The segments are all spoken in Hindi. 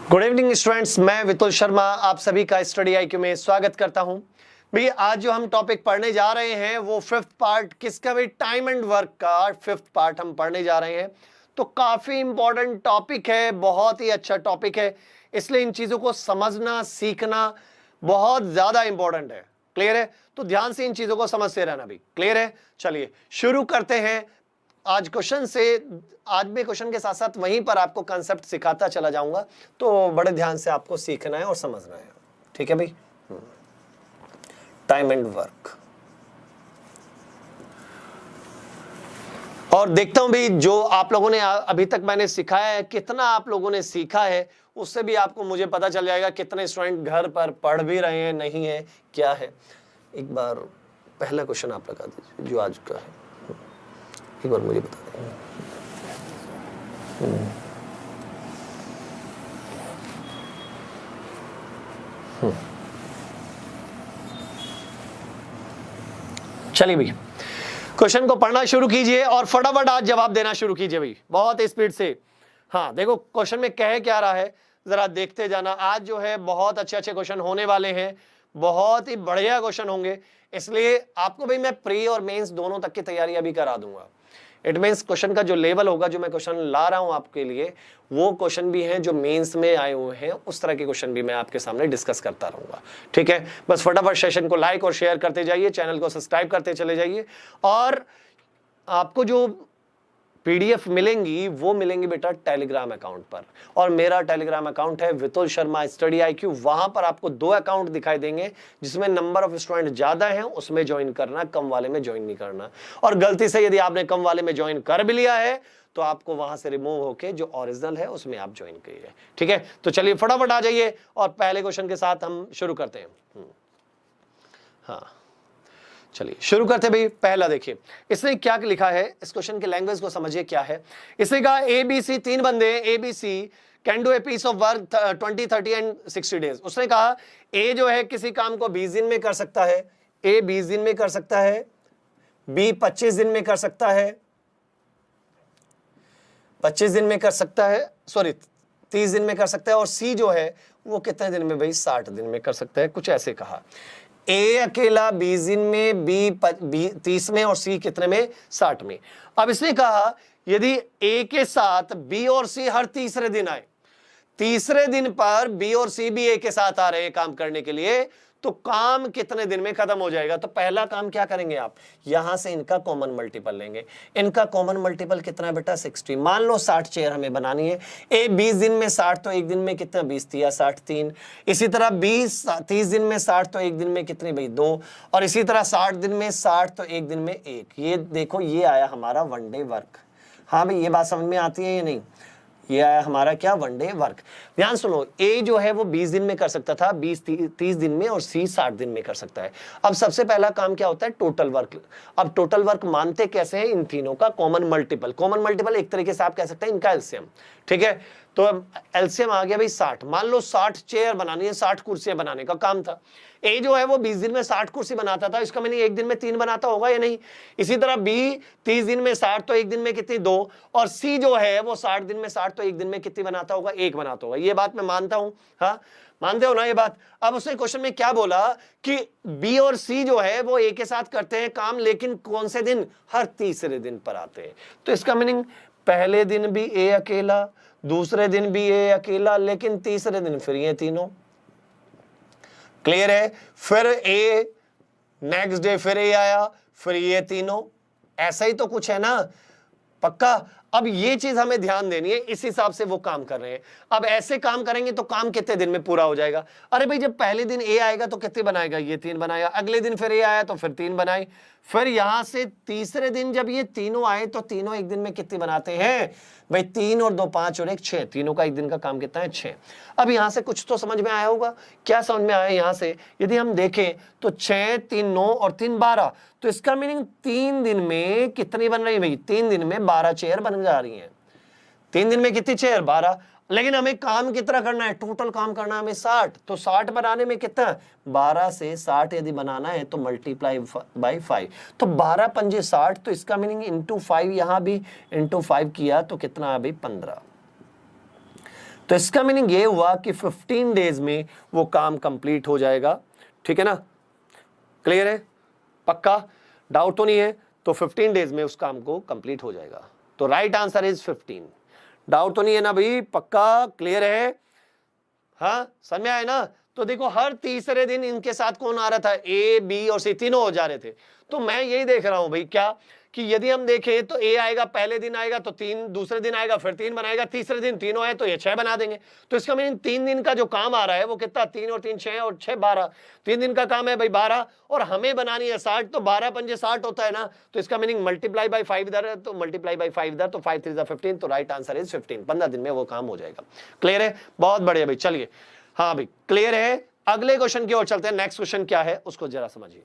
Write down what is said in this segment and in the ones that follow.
गुड इवनिंग स्टूडेंट्स, मैं वितुल शर्मा आप सभी का स्टडी आईक्यू में स्वागत करता हूं। भाई आज जो हम टॉपिक पढ़ने जा रहे हैं वो फिफ्थ पार्ट किसका, भाई टाइम एंड वर्क का फिफ्थ पार्ट हम पढ़ने जा रहे हैं। तो काफी इंपॉर्टेंट टॉपिक है, बहुत ही अच्छा टॉपिक है, इसलिए इन चीजों को समझना सीखना बहुत ज्यादा इंपॉर्टेंट है। क्लियर है? तो ध्यान से इन चीजों को समझते रहना भी। क्लियर है? चलिए शुरू करते हैं आज क्वेश्चन से। आज मैं क्वेश्चन के साथ साथ वहीं पर आपको कंसेप्ट सिखाता चला जाऊंगा, तो बड़े ध्यान से आपको सीखना है और समझना है। ठीक है भाई? Time and work. और देखता हूं भी जो आप लोगों ने अभी तक मैंने सिखाया है, कितना आप लोगों ने सीखा है, उससे भी आपको मुझे पता चल जाएगा कितने स्टूडेंट घर पर पढ़ भी रहे हैं, नहीं है, क्या है। एक बार पहला क्वेश्चन आप लगा दीजिए जो आज का है, एक बार मुझे बता दें। चलिए भाई क्वेश्चन को पढ़ना शुरू कीजिए और फटाफट आज जवाब देना शुरू कीजिए भाई, बहुत स्पीड से। हाँ देखो क्वेश्चन में कह क्या रहा है, जरा देखते जाना। आज जो है बहुत अच्छे अच्छे क्वेश्चन होने वाले हैं, बहुत ही बढ़िया क्वेश्चन होंगे, इसलिए आपको भाई मैं प्री और मेंस दोनों तक की तैयारी अभी करा दूंगा। इट मीन्स क्वेश्चन का जो लेवल होगा, जो मैं क्वेश्चन ला रहा हूं आपके लिए, वो क्वेश्चन भी हैं जो मेंस में आए हुए हैं, उस तरह के क्वेश्चन भी मैं आपके सामने डिस्कस करता रहूंगा। ठीक है? बस फटाफट सेशन को लाइक और शेयर करते जाइए, चैनल को सब्सक्राइब करते चले जाइए, और आपको जो पीडीएफ मिलेंगी वो मिलेंगी बेटा टेलीग्राम अकाउंट पर। और मेरा टेलीग्राम अकाउंट है वितुल शर्मा स्टडी आईक्यू। वहां पर आपको दो अकाउंट दिखाई देंगे, जिसमें नंबर ऑफ स्टूडेंट ज्यादा है उसमें ज्वाइन करना, कम वाले में ज्वाइन नहीं करना। और गलती से यदि आपने कम वाले में ज्वाइन कर भी लिया है तो आपको वहां से रिमूव होके जो ओरिजिनल है उसमें आप ज्वाइन करिए। ठीक है? तो चलिए फटाफट आ जाइए और पहले क्वेश्चन के साथ हम शुरू करते हैं। हाँ चलिए शुरू करते भाई। पहला देखिए इसने क्या लिखा है, इस क्वेश्चन की लैंग्वेज को समझिए क्या है। इसने कहा ABC, तीन बंदे ABC can do a piece of work 20, 30 and 60 days. उसने कहा ए जो है किसी काम को 20 दिन में कर सकता है, ए 20 दिन में कर सकता है, बी 25 दिन में कर सकता है, 25 दिन में कर सकता है, सॉरी 30 दिन में कर सकता है, और सी जो है वो कितने दिन में, भाई 60 दिन में कर सकता है, कुछ ऐसे कहा। ए अकेला 20 दिन में, बी 30 में, और सी कितने में, 60 में। अब इसने कहा यदि ए के साथ बी और सी हर तीसरे दिन आए, तीसरे दिन पर बी और सी भी ए के साथ आ रहे हैं काम करने के लिए, तो काम कितने दिन में खत्म हो जाएगा। तो पहला काम क्या करेंगे आप, यहां से इनका कॉमन मल्टीपल लेंगे। इनका कॉमन मल्टीपल कितना है बेटा, 60। मान लो 60 चेयर हमें बनानी है। ए 20 दिन में 60, तो एक दिन में कितना, 20 दिया 60 3। इसी तरह 30 दिन में 60, तो एक दिन में कितनी, भाई 2। और इसी तरह 60 दिन में 60, तो एक दिन में 1। ये देखो ये आया हमारा वन डे वर्क। हाँ भाई ये बात समझ में आती है या नहीं? ये आया हमारा क्या, वन डे वर्क। ध्यान सुनो, ए जो है वो 20 दिन में कर सकता था, 30 दिन में, और सी 60 दिन में कर सकता है। अब सबसे पहला काम क्या होता है, टोटल वर्क। अब टोटल वर्क मानते कैसे हैं, इन तीनों का कॉमन मल्टीपल। कॉमन मल्टीपल एक तरीके से आप कह सकते हैं इनका एलसीएम। ठीक है? तो एलसीएम आ गया भाई 60। मान लो 60 चेयर बनानी है, 60 कुर्सियां बनाने का काम था। ए जो है वो 20 दिन में 60 कुर्सी बनाता था, इसका मैंने एक दिन में 3 बनाता होगा या नहीं। इसी तरह बी 30 दिन में 60, तो एक दिन में कितनी, 2। और सी जो है वो 60 दिन में 60, तो एक दिन में कितनी बनाता होगा, 1 बनाता होगा। ये बात मैं मानता हूं, हाँ मानते हो ना ये बात। अब उसने क्वेश्चन में क्या बोला कि बी और सी जो है वो ए के साथ करते हैं काम, लेकिन कौन से दिन, हर तीसरे दिन पर आते हैं। तो इसका मीनिंग पहले दिन भी ए अकेला, दूसरे दिन भी ए अकेला, लेकिन तीसरे दिन फिर ये तीनों। क्लियर है? फिर ए नेक्स्ट डे फिर ए आया, फिर ये तीनों। ऐसा ही तो कुछ है ना, पक्का। अब ये चीज हमें ध्यान देनी है, इस हिसाब से वो काम कर रहे हैं। अब ऐसे काम करेंगे तो काम कितने दिन में पूरा हो जाएगा। अरे भाई जब पहले दिन ए आएगा तो कितने बनाएगा, ये 3 बनाएगा। अगले दिन फिर ए आया तो फिर 3 बनाए। फिर यहां से तीसरे दिन जब ये तीनों आए तो तीनों एक दिन में कितने बनाते हैं, भाई 3 और 2 5 और 1 6। तीनों का एक दिन का काम कितना है, 6। अब यहां से कुछ तो समझ में आया होगा। क्या समझ में आया यहां से, यदि हम देखें तो 6 3 9 और 3 12। तो इसका मीनिंग 3 दिन में कितनी बन रही है भाई, 3 दिन में 12 चेयर बन जा रही है। 3 दिन में कितनी चेयर, 12। लेकिन हमें काम कितना करना है, टोटल काम करना है हमें 60। तो 60 बनाने में कितना, 12 से 60 यदि बनाना है तो मल्टीप्लाई बाई 5। तो 12 पंजे 60, तो इसका मीनिंग इंटू 5, यहां भी इंटू 5 किया तो कितना है भाई, 15। तो इसका मीनिंग ये हुआ कि 15 डेज में वो काम कंप्लीट हो जाएगा, ठीक है ना, क्लियर है, पक्का, डाउट तो नहीं है, तो 15 डेज में उस काम को कंप्लीट हो जाएगा, तो राइट आंसर इज 15, डाउट तो नहीं है ना भाई, पक्का, क्लियर है, हाँ समझ में आया ना। तो देखो हर तीसरे दिन इनके साथ कौन आ रहा था, ए बी और सी तीनों हो जा रहे थे, तो मैं यही देख रहा हूं भाई क्या कि यदि हम देखें तो ए आएगा, पहले दिन आएगा तो 3, दूसरे दिन आएगा फिर 3 बनाएगा, तीसरे दिन तीनों आए तो ये 6 बना देंगे। तो इसका मीनिंग 3 दिन का जो काम आ रहा है वो कितना, 3 और 3 6 और 6 12, 3 दिन का काम है भाई 12, और हमें बनानी है 60, तो 12 पंजे 60 होता है ना, तो इसका मीनिंग मल्टीप्लाई बाई 5 इधर है, तो मल्टीप्लाई बाई 5 इधर, तो 5 3 15, तो राइट आंसर इज 15, 15 दिन में वो काम हो जाएगा। क्लियर है, बहुत बढ़िया भाई, चलिए हाँ भाई क्लियर है, अगले क्वेश्चन की ओर चलते हैं। नेक्स्ट क्वेश्चन क्या है उसको जरा समझिए,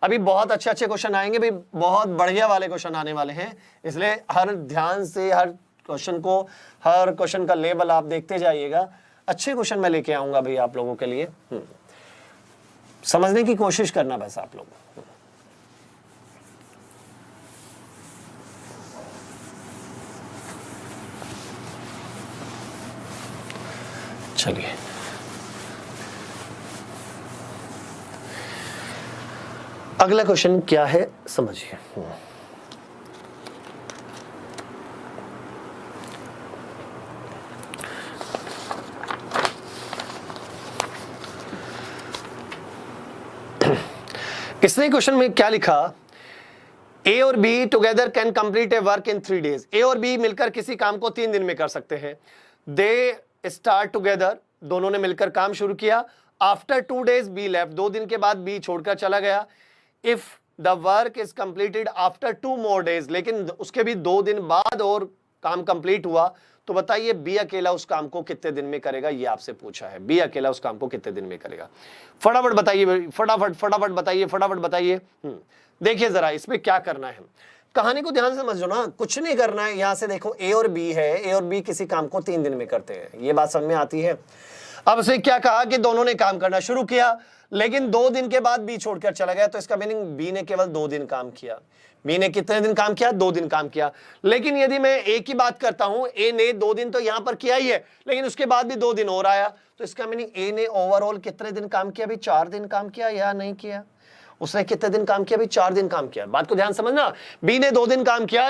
अभी बहुत अच्छे अच्छे क्वेश्चन आएंगे भाई, बहुत बढ़िया वाले क्वेश्चन आने वाले हैं, इसलिए हर ध्यान से हर क्वेश्चन को, हर क्वेश्चन का लेवल आप देखते जाइएगा, अच्छे क्वेश्चन मैं लेके आऊंगा भाई आप लोगों के लिए, समझने की कोशिश करना बस आप लोग। चलिए अगला क्वेश्चन क्या है समझिए, इसने क्वेश्चन में क्या लिखा, ए और B together can complete a work in 3 days, A और बी मिलकर किसी काम को 3 दिन में कर सकते हैं। दे स्टार्ट टुगेदर, दोनों ने मिलकर काम शुरू किया। आफ्टर 2 डेज बी लेफ्ट, 2 दिन के बाद बी छोड़कर चला गया। If the work is completed after 2 more days, लेकिन उसके भी 2 दिन बाद और काम कंप्लीट हुआ, तो बताइए बी अकेला उस काम को कितने दिन में करेगा, ये आपसे पूछा है, बी अकेला उस काम को कितने दिन में करेगा, फटाफट बताइए, फटाफट फटाफट बताइए, फटाफट बताइए। देखिए जरा इसमें क्या करना है, कहानी को ध्यान से समझो ना, कुछ नहीं करना है, यहां से देखो ए और बी है, ए और बी किसी काम को 3 दिन में करते हैं, ये बात समझ में आती है। अब उसे क्या कहा कि दोनों ने काम करना शुरू किया, लेकिन 2 दिन के बाद बी छोड़कर चला गया, तो इसका मीनिंग बी ने केवल 2 दिन काम किया। बी ने कितने दिन काम किया, 2 दिन काम किया। लेकिन यदि मैं ए की बात करता हूं, ए ने 2 दिन तो यहां पर किया ही है, लेकिन उसके बाद भी 2 दिन और आया, तो इसका मीनिंग ए ने ओवरऑल कितने दिन काम किया, अभी 4 दिन काम किया या नहीं किया, उसने कितने दिन काम किया, अभी 4 दिन काम किया। बात को ध्यान समझना, बी ने 2 दिन काम किया,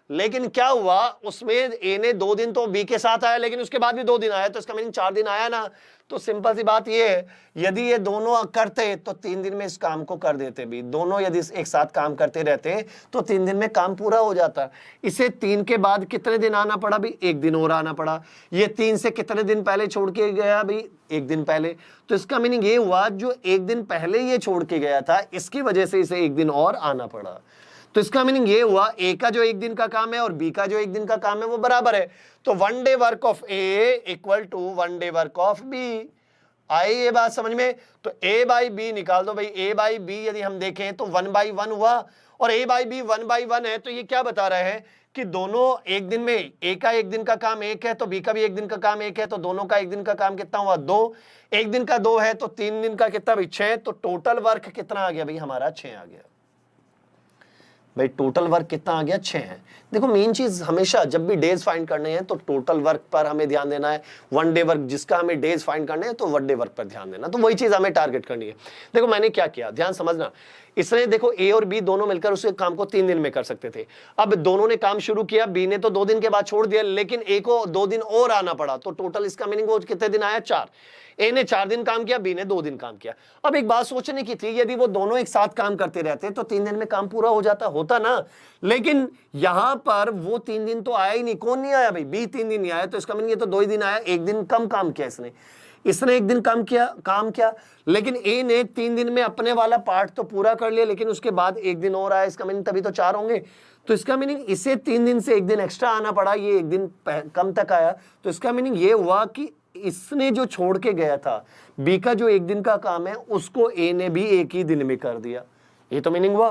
लेकिन क्या हुआ, उसमें ए ने 2 दिन तो बी के साथ आया, लेकिन उसके बाद भी 2 दिन आया, तो इसका मीनिंग 4 दिन आया ना। तो सिंपल सी बात ये है, यदि ये दोनों करते तो 3 दिन में इस काम को कर देते, भी दोनों यदि एक साथ काम करते रहते तो 3 दिन में काम पूरा हो जाता। इसे 3 के बाद कितने दिन आना पड़ा, भी 1 दिन और आना पड़ा। ये 3 से कितने दिन पहले छोड़ के गया, भी 1 दिन पहले, तो इसका मीनिंग ये हुआ जो 1 दिन पहले ये छोड़ के गया था, इसकी वजह से इसे 1 दिन और आना पड़ा। तो इसका मीनिंग ये हुआ ए का जो 1 दिन का काम है और बी का जो 1 दिन का काम है वो बराबर है, तो 1 day work of A equal to 1 day work of B. आई ये बात समझ में, तो ए बाई बी निकाल दो भाई, ए बाई बी यदि हम देखें तो 1/1 हुआ, और ए बाई बी 1/1 है, तो ये क्या बता रहे हैं कि दोनों 1 दिन में, ए का 1 दिन का काम 1 है तो बी का भी 1 दिन का काम 1 है, तो दोनों का 1 दिन का काम कितना हुआ, 2। 1 दिन का 2 है तो 3 दिन का कितना भाई, 6, तो टोटल वर्क कितना आ गया भाई हमारा, 6 आ गया भाई, टोटल वर्क कितना आ गया, 6 है। देखो मेन चीज हमेशा जब भी डेज फाइंड करने हैं तो टोटल वर्क पर हमें ध्यान देना है, 1 डे वर्क जिसका हमें डेज फाइंड करने हैं तो 1 डे वर्क पर ध्यान देना, तो वही चीज हमें टारगेट करनी है। देखो मैंने क्या किया, ध्यान समझना, इसने देखो ए और बी दोनों मिलकर उस काम को 3 दिन में कर सकते थे। अब दोनों ने काम शुरू किया, बी ने तो 2 दिन के बाद छोड़ दिया, लेकिन ए को 2 दिन और आना पड़ा, तो टोटल इसका मीनिंग वो कितने दिन आया, 4। ए ने 4 दिन काम किया, बी ने 2 दिन काम किया। अब एक बात सोचने की थी, यदि वो दोनों एक साथ काम करते रहते तो 3 दिन में काम पूरा हो जाता, होता ना, लेकिन यहां पर वो 3 दिन तो आया ही नहीं। कौन नहीं आया भाई, बी 3 दिन नहीं आया, तो इसका मीनिंग ये तो 2 ही दिन आया, 1 दिन कम काम किया इसने 1 दिन काम किया, लेकिन ए ने 3 दिन में अपने वाला पार्ट तो पूरा कर लिया, लेकिन उसके बाद 1 दिन और आया, इसका मीनिंग तभी तो 4 होंगे। तो इसका मीनिंग इसे 3 दिन से 1 दिन एक्स्ट्रा आना पड़ा, ये 1 दिन कम तक आया, तो इसका मीनिंग ये हुआ कि इसने जो छोड़ के गया था बी का जो 1 दिन का काम है उसको ए ने भी 1 ही दिन में कर दिया, ये तो मीनिंग हुआ।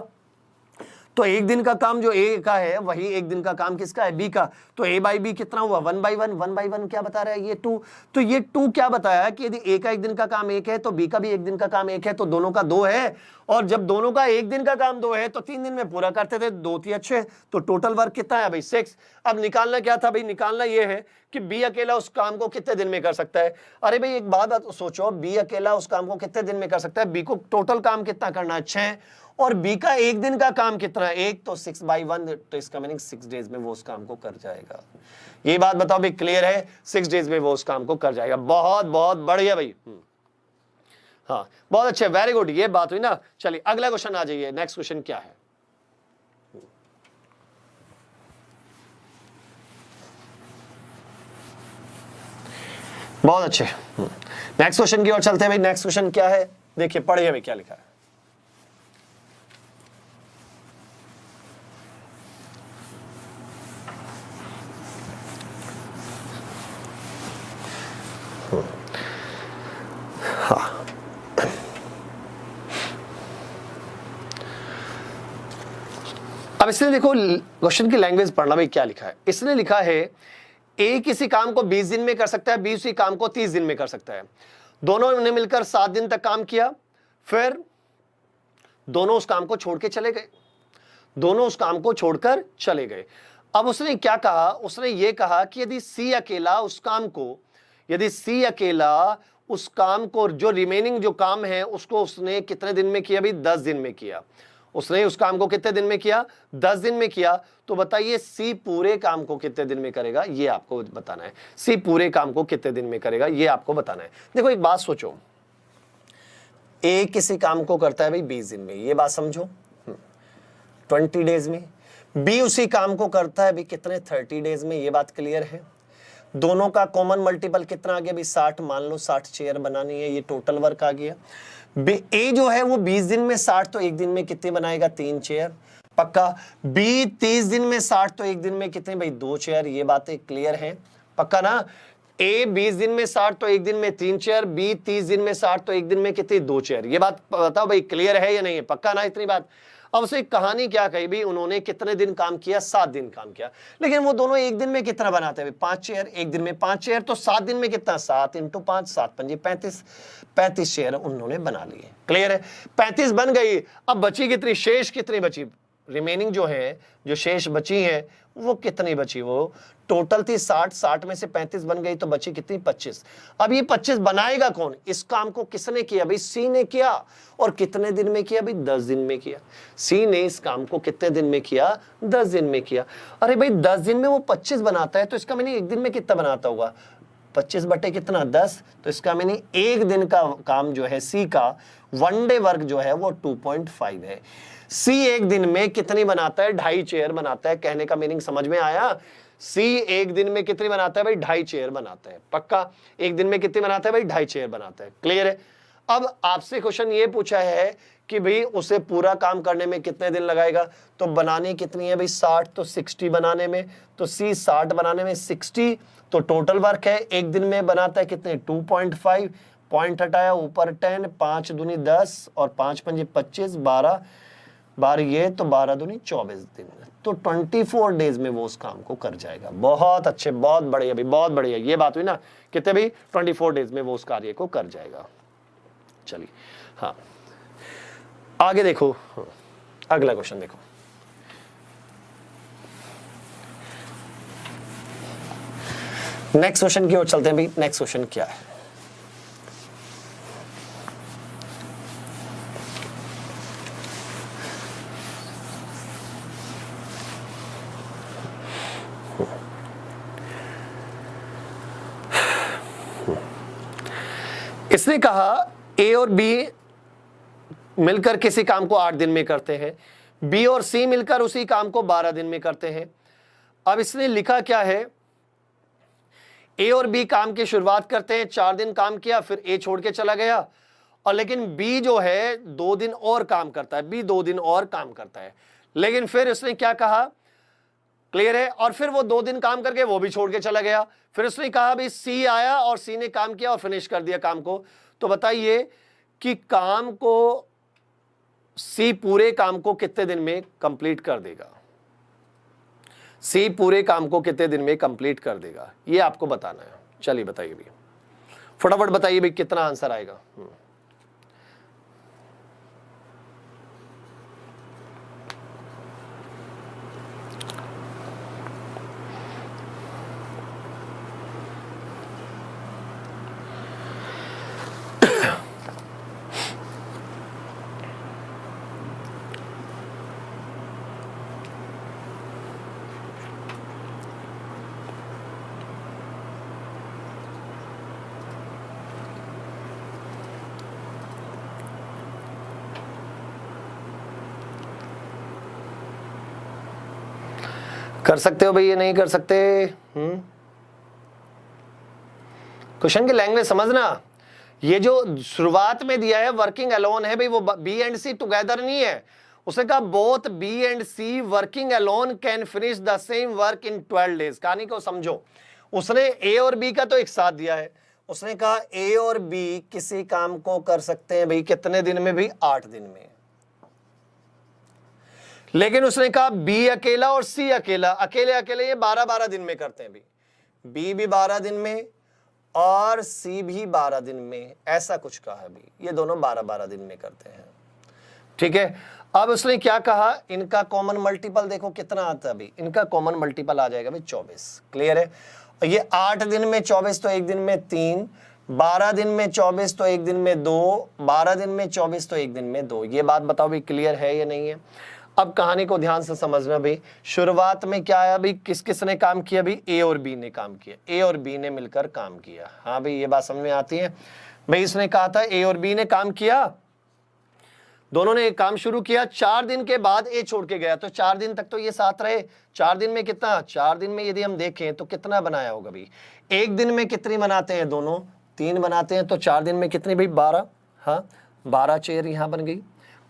तो एक दिन का काम जो ए का है वही एक दिन का काम किसका है, बी का। तो ए बाई बी कितना हुआ, 1/1। 1/1 क्या बता रहा है, ये 2। तो ये 2 क्या बताया कि यदि ए का एक दिन का काम 1 है तो बी का भी एक दिन का काम 1 है, तो दोनों का 2 है। और जब दोनों का एक दिन का काम 2 है तो 3 दिन में पूरा करते थे, 2 3 6, तो टोटल वर्क कितना है भाई 6। अब निकालना क्या था भाई, निकालना ये है कि बी अकेला उस काम को कितने दिन में कर सकता है। अरे भाई एक बात सोचो, बी अकेला उस काम को कितने दिन में कर सकता है, बी को टोटल काम कितना करना है 6, और बी का एक दिन का काम कितना है 1, तो 6/1, तो इसका मीनिंग 6 डेज में वो उस काम को कर जाएगा। ये बात बताओ भाई, क्लियर है, 6 डेज में वो उस काम को कर जाएगा। बहुत बहुत बढ़िया भाई, हाँ बहुत अच्छे, वेरी गुड, ये बात हुई ना। चलिए अगला क्वेश्चन आ जाइए, नेक्स्ट क्वेश्चन क्या है। बहुत अच्छे, नेक्स्ट क्वेश्चन की ओर चलते हैं भाई। नेक्स्ट क्वेश्चन क्या है, देखिए पढ़िए भाई क्या लिखा है। अब इसने देखो क्वेश्चन की लैंग्वेज पढ़ना भाई, क्या लिखा है। इसने लिखा है ए किसी काम को 20 दिन में कर सकता है, बी उसी काम को 30 दिन में कर सकता है। दोनों ने मिलकर 7 दिन तक काम किया, फिर दोनों उस काम को छोड़ के चले गए। दोनों उस काम को छोड़कर चले गए। अब उसने क्या कहा, उसने ये कहा कि यदि सी अकेला उस काम को, यदि सी अकेला उस काम को, जो रिमेनिंग जो काम है उसको उसने कितने दिन में किया भाई, 10 दिन में किया। उसने उस काम को कितने दिन में किया, 10 दिन में किया। तो बताइए सी पूरे काम को कितने दिन में करेगा, ये आपको बताना है। सी पूरे काम को कितने दिन में करेगा, ये आपको बताना है। देखो एक बात सोचो, ए किसी काम को करता है भाई 20 दिन में, ये बात समझो, 20 डेज में। बी उसी काम को करता है भाई कितने, 30 डेज में, ये बात क्लियर है। दोनों का कॉमन मल्टीपल कितना आ गया भाई 60, मान लो 60 चेयर बनानी है, ये टोटल वर्क आ गया। ए जो है वो 20 दिन में 60, तो एक दिन में कितने बनाएगा, 3 चेयर पक्का। बी 30 दिन में 60, तो एक दिन में कितने भाई, 2 चेयर, ये बातें क्लियर है पक्का ना। ए 20 दिन में 60, तो एक दिन में 3 चेयर, बी 30 दिन में 60, तो एक दिन में कितनी, 2 चेयर। ये बात बताओ भाई क्लियर है या नहीं है, पक्का ना इतनी बात। अब उसे कहानी क्या कही भाई, उन्होंने कितने दिन काम किया, 7 दिन काम किया। लेकिन वो दोनों एक दिन में कितना बनाते हैं, 5 चेयर, एक दिन में 5 चेयर, तो 7 दिन में कितना, 7 × 5, 7 × 5 35 चेयर उन्होंने बना लिए। क्लियर है, 35 बन गई। अब बची कितनी, शेष कितनी बची, रिमेनिंग जो है, जो शेष बची है वो कितनी बची, वो टोटल थी 60, 60 में से 35 बन गई तो बची कितनी, 25। अब ये 25 बनाएगा कौन, इस काम को किसने किया भाई, सी ने किया। और कितने दिन में किया भाई, 10 दिन में किया। सी ने इस काम को कितने दिन में किया, 10 दिन में किया। अरे भाई 10 दिन में वो 25 बनाता है, तो इसका मैंने एक दिन में कितना बनाता होगा, 25 बटे कितना, 10। तो इसका मैंने एक दिन का काम जो है सी का, 1 डे वर्क जो है वो 2.5 है। सी एक दिन में कितनी बनाता है, 2.5 चेयर बनाता है। कहने का मीनिंग समझ में आया, सी एक दिन में कितनी बनाता है भाई, 2.5 चेयर बनाता है पक्का। एक दिन में कितनी बनाता है भाई, 2.5 चेयर बनाता है। क्लियर है। अब आपसे क्वेश्चन ये पूछा है कि भाई उसे पूरा काम करने में कितने दिन लगाएगा, तो बनाने कितनी है भाई 60, तो 60 बनाने में, तो सी 60 बनाने में 60, तो टोटल वर्क है एक दिन में बनाता है कितने, 2.5, पॉइंट हटाया ऊपर 10, 5 दूनी 10 और 5 पंजे 25, 12 बार ये, तो 12 दूनी 24 दिन, तो 24 डेज में वो उस काम को कर जाएगा। बहुत अच्छे, बहुत बढ़िया भाई, बहुत बढ़िया। ये बात हुई ना, कितने भाई, 24 डेज में वो उस कार्य को कर जाएगा। चलिए हाँ आगे देखो, अगला क्वेश्चन देखो। नेक्स्ट क्वेश्चन की ओर चलते हैं भाई। नेक्स्ट क्वेश्चन क्या है, इसने कहा ए और बी मिलकर किसी काम को 8 दिन में करते हैं, बी और सी मिलकर उसी काम को 12 दिन में करते हैं। अब इसने लिखा क्या है, ए और बी काम की शुरुआत करते हैं, 4 दिन काम किया, फिर ए छोड़ के चला गया। और लेकिन बी जो है 2 दिन और काम करता है, बी 2 दिन और काम करता है। लेकिन फिर उसने क्या कहा, क्लियर है, और फिर वो 2 दिन काम करके वो भी छोड़ के चला गया। फिर उसने कहा भाई सी आया और सी ने काम किया और फिनिश कर दिया काम को। तो बताइए कि काम को सी पूरे काम को कितने दिन में कंप्लीट कर देगा, सी पूरे काम को कितने दिन में कंप्लीट कर देगा, ये आपको बताना है। चलिए बताइए भैया, फटाफट बताइए भाई कितना आंसर आएगा। कर सकते हो भाई, ये नहीं कर सकते। क्वेश्चन की लैंग्वेज समझना। ये जो शुरुआत में दिया है वर्किंग अलोन है भाई, वो बी एंड सी टुगेदर नहीं है। उसने कहा both B and C working alone can finish the same work in 12 days. कहानी को समझो, उसने ए और बी का तो एक साथ दिया है। उसने कहा ए और बी किसी काम को कर सकते हैं भाई कितने दिन में, भाई 8 दिन में। लेकिन उसने कहा बी अकेला और सी अकेला, अकेले अकेले ये 12-12 दिन में करते हैं। बी भी 12 दिन में और सी भी 12 दिन में, ऐसा कुछ कहा भी। ये दोनों 12-12 दिन में करते हैं, ठीक है। अब उसने क्या कहा, इनका कॉमन मल्टीपल देखो कितना आता है अभी, इनका कॉमन मल्टीपल आ जाएगा भाई 24। क्लियर है। ये 8 दिन में 24 तो एक दिन में 3, 12 दिन में 24 तो एक दिन में 2, 12 दिन में 24 तो एक दिन में 2। ये बात बताओ भाई क्लियर है या नहीं है। अब कहानी को ध्यान से समझना भाई। शुरुआत में क्या आया भाई, किस किस ने काम किया भाई, ए और बी ने काम किया, ए और बी ने मिलकर काम किया। हाँ भाई ये बात समझ में आती है भाई। इसने कहा था ए और बी ने काम किया, दोनों ने एक काम शुरू किया, 4 दिन के बाद ए छोड़ के गया, तो 4 दिन तक तो ये साथ रहे। 4 दिन में कितना, 4 दिन में यदि हम देखें तो कितना बनाया होगा भाई। एक दिन में कितनी बनाते हैं दोनों, 3 बनाते हैं, तो 4 दिन में कितनी भाई 12। हाँ 12 चेयर यहां बन गई।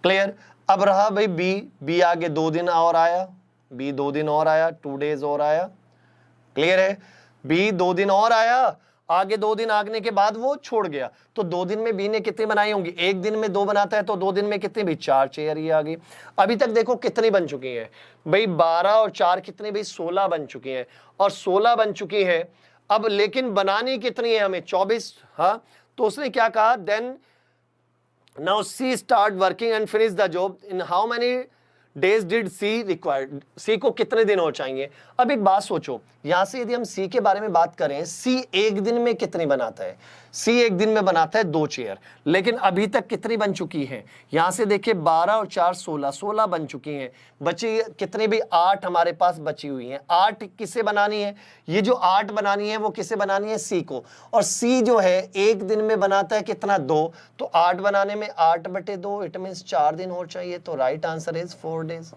क्लियर। अब रहा भाई बी आगे 2 दिन और आया, बी 2 दिन और आया, 2 डेज और आया। क्लियर है। बी 2 दिन और आया, आगे 2 दिन आगने के बाद वो छोड़ गया, तो 2 दिन में बी ने कितनी बनाई होंगी, एक दिन में 2 बनाता है तो 2 दिन में कितनी भाई 4 चेयर ये आ गई। अभी तक देखो कितनी बन चुकी है भाई, 12 और 4 कितनी भाई 16 बन चुकी है, और 16 बन चुकी है। अब लेकिन बनानी कितनी है हमें, 24। हाँ तो उसने क्या कहा, then now C start working and finish the job in how many days did C required. C को कितने दिन हो चाहिए। अब एक बात सोचो, यहां से यदि हम सी के बारे में बात करें, सी एक दिन में कितनी बनाता है, सी एक दिन में बनाता है 2 चेयर, लेकिन अभी तक कितनी बन चुकी है, यहां से देखिए 12 और 4 16, 16 बन चुकी हैं। बची कितनी भी 8 हमारे पास बची हुई हैं। 8 किसे बनानी है, ये जो 8 बनानी है वो किसे बनानी है, सी को। और सी जो है एक दिन में बनाता है कितना 2, तो 8 बनाने में 8/2, इट मीन्स 4 दिन और चाहिए, तो राइट आंसर इज 4 डेज।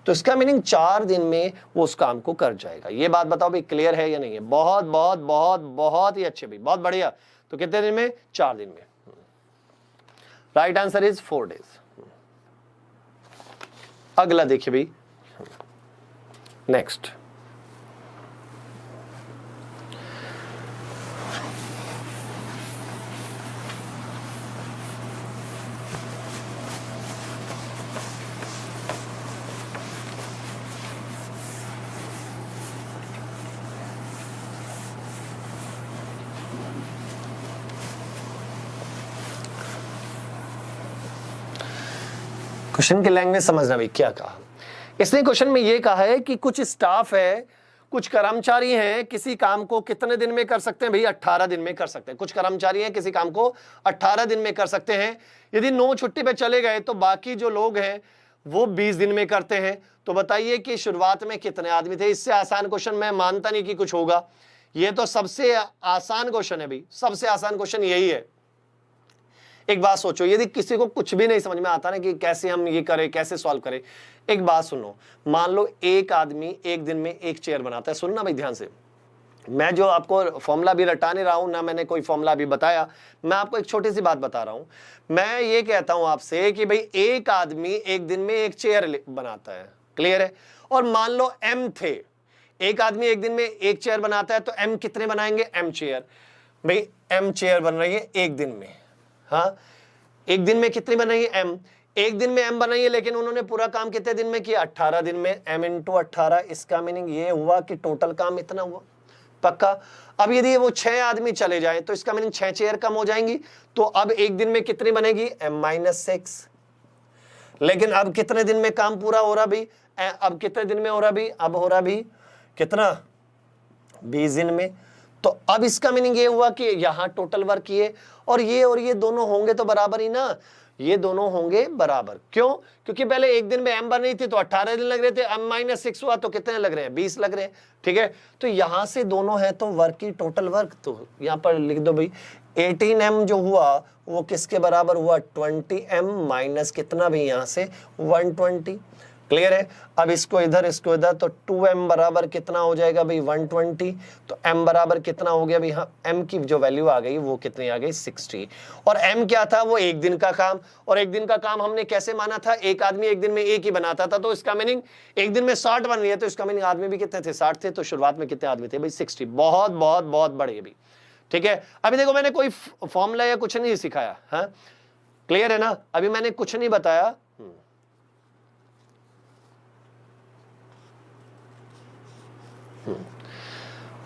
तो इसका मीनिंग 4 दिन में वो उस काम को कर जाएगा। ये बात बताओ भाई क्लियर है या नहीं है। बहुत बहुत बहुत बहुत ही अच्छे भाई, बहुत बढ़िया। तो कितने दिन में, 4 दिन में। Right answer is 4 days. अगला देखिए भाई, नेक्स्ट। क्वेश्चन की लैंग्वेज समझना भाई क्या कहा इसने। क्वेश्चन में ये कहा है कि कुछ स्टाफ है, कुछ कर्मचारी हैं, किसी काम को कितने दिन में कर सकते हैं भाई, 18 दिन में कर सकते हैं। कुछ कर्मचारी हैं किसी काम को 18 दिन में कर सकते हैं। यदि 9 छुट्टी पे चले गए तो बाकी जो लोग हैं वो 20 दिन में करते हैं। तो बताइए कि शुरुआत में कितने आदमी थे। इससे आसान क्वेश्चन मैं मानता नहीं कि कुछ होगा। ये तो सबसे आसान क्वेश्चन है भाई, सबसे आसान क्वेश्चन यही है। एक बात सोचो, यदि किसी को कुछ भी नहीं समझ में आता ना कि कैसे हम ये करें, कैसे सॉल्व करें, एक बात सुनो। मान लो एक आदमी एक दिन में 1 चेयर बनाता है। सुनना भाई ध्यान से, मैं जो आपको फॉर्मूला भी रटा नहीं रहा हूं, ना मैंने कोई फॉर्मूला भी बताया, मैं आपको एक छोटी सी बात बता रहा हूं। मैं ये कहता हूं आपसे कि भाई एक आदमी एक दिन में 1 चेयर बनाता है। क्लियर है। और मान लो m थे, एक आदमी एक दिन में 1 चेयर बनाता है, तो m कितने बनाएंगे, m चेयर। भाई m चेयर बन रही है एक दिन में। हाँ एक दिन में कितनी बन रही है, m। एक दिन में m बनाइए, लेकिन उन्होंने पूरा काम कितने दिन में किया? 18 दिन में। m इंटू 18, इसका मीनिंग ये हुआ कि टोटल काम इतना हुआ। पक्का? अब यदि वो 6 आदमी चले जाएं तो इसका मीनिंग 6 चेयर कम हो जाएंगी, तो अब एक दिन में कितनी बनेगी? m-6। लेकिन अब कितने दिन में काम पूरा हो रहा भी? अब कितने दिन में हो रहा भी? अब हो रहा भी कितना? 20 दिन में। तो अब इसका मीनिंग ये हुआ कि यहां टोटल वर्क ये और ये दोनों होंगे तो बराबर ही ना, ये दोनों होंगे बराबर। क्यों? क्योंकि पहले एक दिन में m बन रही थी तो 18 दिन लग रहे थे, m-6 हुआ तो कितने लग रहे हैं? 20 लग रहे हैं। ठीक है, तो यहां से दोनों है तो वर्क की टोटल वर्क, तो यहां पर लिख दो भाई 18m जो हुआ वो किसके बराबर हुआ? 20m माइनस कितना भी यहां से 120। क्लियर है? अब इसको इधर तो 2m बराबर कितना हो जाएगा भाई? 120। तो m बराबर कितना हो गया भाई? हाँ, m की जो वैल्यू आ गई वो कितनी आ गई? 60। और m क्या था? वो एक दिन का काम, और एक दिन का काम हमने कैसे माना था? एक आदमी एक दिन में एक ही बनाता था, तो इसका मीनिंग एक दिन में 60 बन रही है, तो इसका मीनिंग आदमी भी कितने थे? 60 थे। तो शुरुआत में कितने आदमी थे भाई? 60। बहुत बहुत बहुत बड़े भी। ठीक है, अभी देखो मैंने कोई फॉर्मूला या कुछ नहीं सिखाया। हाँ, क्लियर है ना? अभी मैंने कुछ नहीं बताया।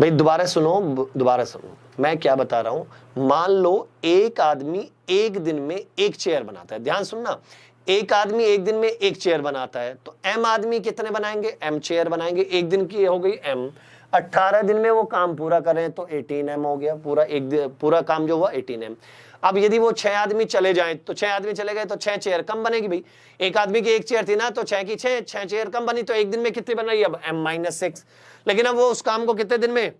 भाई दोबारा सुनो, मैं क्या बता रहा हूं। मान लो एक आदमी एक दिन में एक चेयर बनाता है, ध्यान सुनना, एक आदमी एक दिन में एक चेयर बनाता है, तो m आदमी कितने बनाएंगे? m चेयर बनाएंगे। एक दिन की हो गई m, 18 दिन में वो काम पूरा करें तो 18m हो गया। पूरा काम जो हुआ 18m। अब यदि वो 6 आदमी चले जाएं तो 6 आदमी चले गए तो 6 चेयर कम बनेगी भाई। एक आदमी की एक चेयर थी ना, तो 6 की 6 चेयर कम बनी, तो एक दिन में कितनी बन रही है? अब m-6। लेकिन अब वो उस काम को कितने दिन में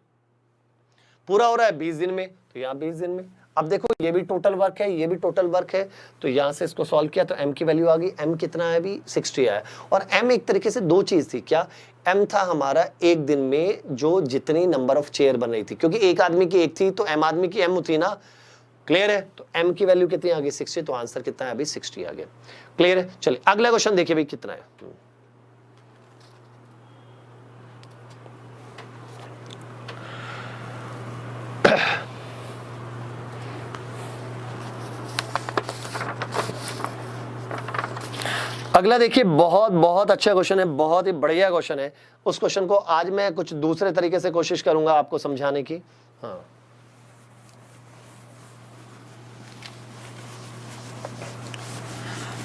पूरा हो रहा है? 20 दिन में। तो यहाँ 20 दिन में। अब देखो ये भी टोटल वर्क है, ये भी टोटल वर्क है, तो यहां से इसको सॉल्व किया तो m की वैल्यू आ गई। m कितना है अभी? 60 आया। और m एक तरीके से दो चीज थी। क्या? m था हमारा एक दिन में जो जितनी नंबर ऑफ चेयर बन रही थी, क्योंकि एक आदमी की एक थी तो m आदमी की m थी ना। क्लियर है? तो m की वैल्यू कितनी आ गई? 60। तो आंसर कितना है अभी? 60 आ गया। क्लियर है? चलिए अगला क्वेश्चन देखिए भाई कितना है। अगला देखिए, बहुत बहुत अच्छा क्वेश्चन है, बहुत ही बढ़िया क्वेश्चन है। उस क्वेश्चन को आज मैं कुछ दूसरे तरीके से कोशिश करूंगा आपको समझाने की। हाँ,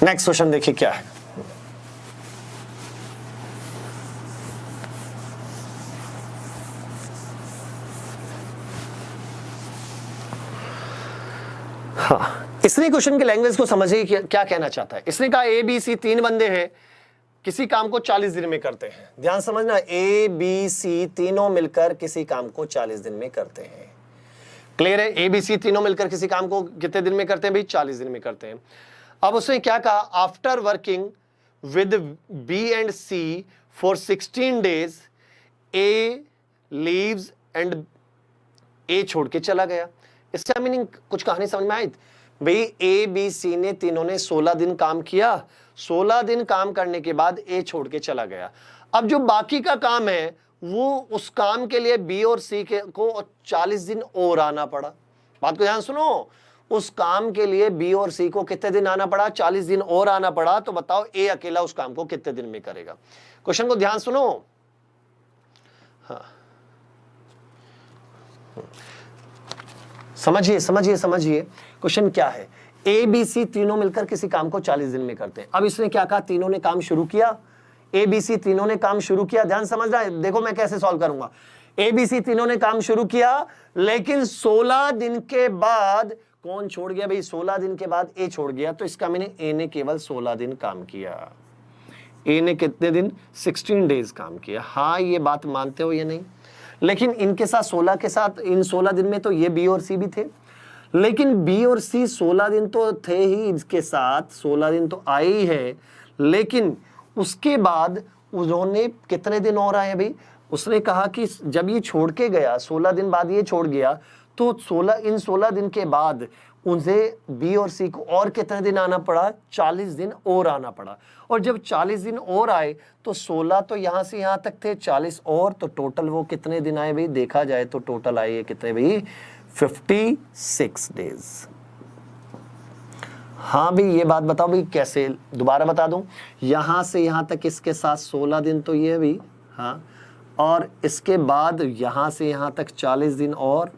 नेक्स्ट क्वेश्चन देखिए क्या है। हाँ, इसने क्वेश्चन के लैंग्वेज को समझिए क्या कहना चाहता है। इसने कहा ए बी सी 3 बंदे हैं, किसी काम को 40 दिन में करते हैं। ध्यान समझना, ए बी सी तीनों मिलकर किसी काम को 40 दिन में करते हैं। क्लियर है? ए बी सी तीनों मिलकर किसी काम को कितने दिन में करते हैं भाई? 40 दिन में करते हैं। अब उसने क्या कहा? After working with B and C for 16 days A leaves and A छोड़ के चला गया। इसका मीनिंग कुछ कहानी समझ में आई भाई? ए बी सी ने तीनों ने 16 दिन काम किया, 16 दिन काम करने के बाद ए छोड़ के चला गया। अब जो बाकी का काम है वो उस काम के लिए बी और सी को 40 दिन और आना पड़ा। बात को ध्यान सुनो, उस काम के लिए बी और सी को कितने दिन आना पड़ा? 40 दिन और आना पड़ा। तो बताओ ए अकेला उस काम को कितने दिन में करेगा? क्वेश्चन को ध्यान सुनो। हाँ, समझिए क्वेश्चन क्या है। ए बी सी तीनों मिलकर किसी काम को 40 दिन में करते हैं। अब इसने क्या कहा? तीनों ने काम शुरू किया, ए बी सी तीनों ने काम शुरू किया। ध्यान समझ रहा है? देखो मैं कैसे सॉल्व करूंगा। ए बी सी तीनों ने काम शुरू किया, लेकिन 16 दिन के बाद कौन छोड़ गया भाई? 16 दिन के बाद ए छोड़ गया। तो इसका मीनिंग ए ने केवल 16 दिन काम किया। ए ने कितने दिन? 16 डेज काम किया। हाँ, ये बात मानते हो या नहीं? लेकिन इनके साथ 16 के साथ इन 16 दिन में तो ये बी और सी भी थे, लेकिन बी और सी 16 दिन तो थे ही, इसके साथ 16 दिन तो आए ही है, लेकिन उसके बाद उन्होंने कितने दिन और आए भाई? उसने कहा कि जब ये छोड़ के गया, 16 दिन बाद ये छोड़ गया, तो 16 दिन के बाद उनसे बी और सी को और कितने दिन आना पड़ा? 40 दिन और आना पड़ा। और जब 40 दिन और आए तो 16 तो यहां से यहां तक थे, 40 और, तो टोटल वो कितने दिन आए भाई? देखा जाए तो टोटल आए कितने भाई? 56 डेज। हाँ भाई ये बात बताओ भाई कैसे, दोबारा बता दूं, यहां से यहां तक इसके साथ 16 दिन तो ये भी, हाँ, और इसके बाद यहां से यहां तक 40 दिन और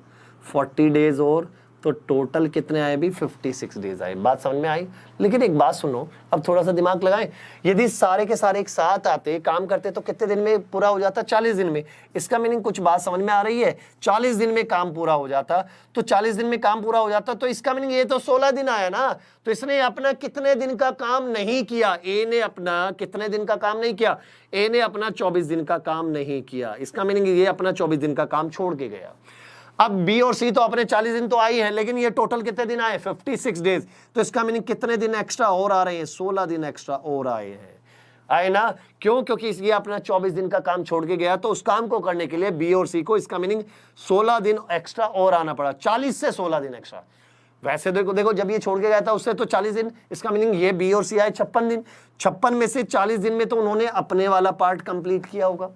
40 डेज और, तो टोटल कितने आए भी 56 डेज आए। बात समझ में आई। लेकिन एक बात सुनो, अब थोड़ा सा दिमाग लगाएं, यदि सारे के सारे एक साथ आते काम करते तो कितने दिन में पूरा हो जाता? 40 दिन में। इसका मीनिंग कुछ बात समझ में आ रही है? 40 दिन में काम पूरा हो जाता, तो 40 दिन में काम पूरा हो जाता, तो इसका मीनिंग ये तो 16 दिन आया ना। तो इसने अपना कितने दिन का काम नहीं किया? ए ने अपना कितने दिन का काम नहीं किया? ए ने अपना 24 दिन का काम नहीं किया। इसका मीनिंग ये अपना 24 दिन का काम छोड़ के गया। अब बी और सी तो अपने 40 दिन तो आई है, लेकिन ये टोटल कितने दिन आए? 56 डेज। तो इसका मीनिंग कितने दिन एक्स्ट्रा और आ रहे हैं? 16 दिन एक्स्ट्रा और आए हैं। आए ना? क्यों? क्योंकि ये अपना 24 दिन का काम छोड़ के गया, तो उस काम को करने के लिए बी और सी को, इसका मीनिंग 16 दिन एक्स्ट्रा और आना पड़ा। 40 से 16 दिन एक्स्ट्रा। वैसे देखो जब ये छोड़ के गया था उससे तो 40 दिन, इसका मीनिंग ये बी और सी आए 56 दिन। 56 में से 40 दिन में तो उन्होंने अपने वाला पार्ट कंप्लीट किया होगा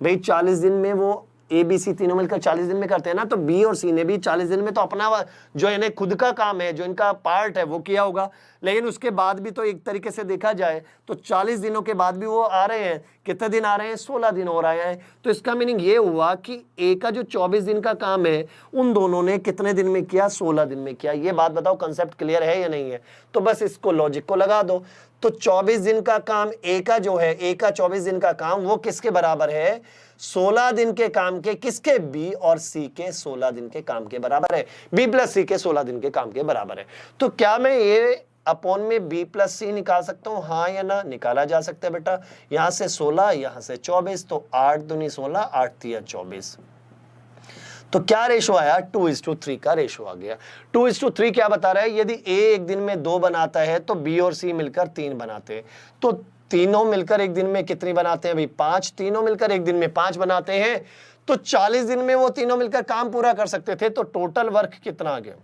भाई। 40 दिन में वो ए बी सी तीनों मिलकर 40 दिन में करते हैं ना, तो बी और सी ने भी 40 दिन में तो अपना जो इन्हें खुद का काम है, जो इनका पार्ट है, वो किया होगा। लेकिन उसके बाद भी तो एक तरीके से देखा जाए तो 40 दिनों के बाद भी वो आ रहे हैं। कितने दिन आ रहे हैं? 16 दिन और आए हैं। तो इसका मीनिंग ये हुआ कि ए का जो 24 दिन का काम है, उन दोनों ने कितने दिन में किया? 16 दिन में किया। ये बात बताओ कंसेप्ट क्लियर है या नहीं है? तो बस इसको लॉजिक को लगा दो। तो 24 दिन का काम ए का जो है, ए का 24 दिन का काम वो किसके बराबर है? 16 दिन के काम के। किसके? बी और सी के 16 दिन के काम के बराबर है। बी प्लस सी के 16 दिन के काम के बराबर है। तो क्या मैं ये अपॉन में बी प्लस सी निकाल सकता हूं? हाँ या ना? निकाला जा सकता है बेटा। यहां से 16, यहां से 24, तो 8 दूनी 16, 8 तिया 24। तो क्या रेशो आया? 2:3 का रेशो आ गया। 2:3 क्या बता रहा है? यदि ए एक दिन में 2 बनाता है तो बी और सी मिलकर 3 बनाते हैं। तो तीनों मिलकर एक दिन में कितनी बनाते हैं भाई? 5। तीनों मिलकर एक दिन में 5 बनाते हैं। तो 40 दिन में वो तीनों मिलकर काम पूरा कर सकते थे। तो टोटल वर्क कितना आ गया?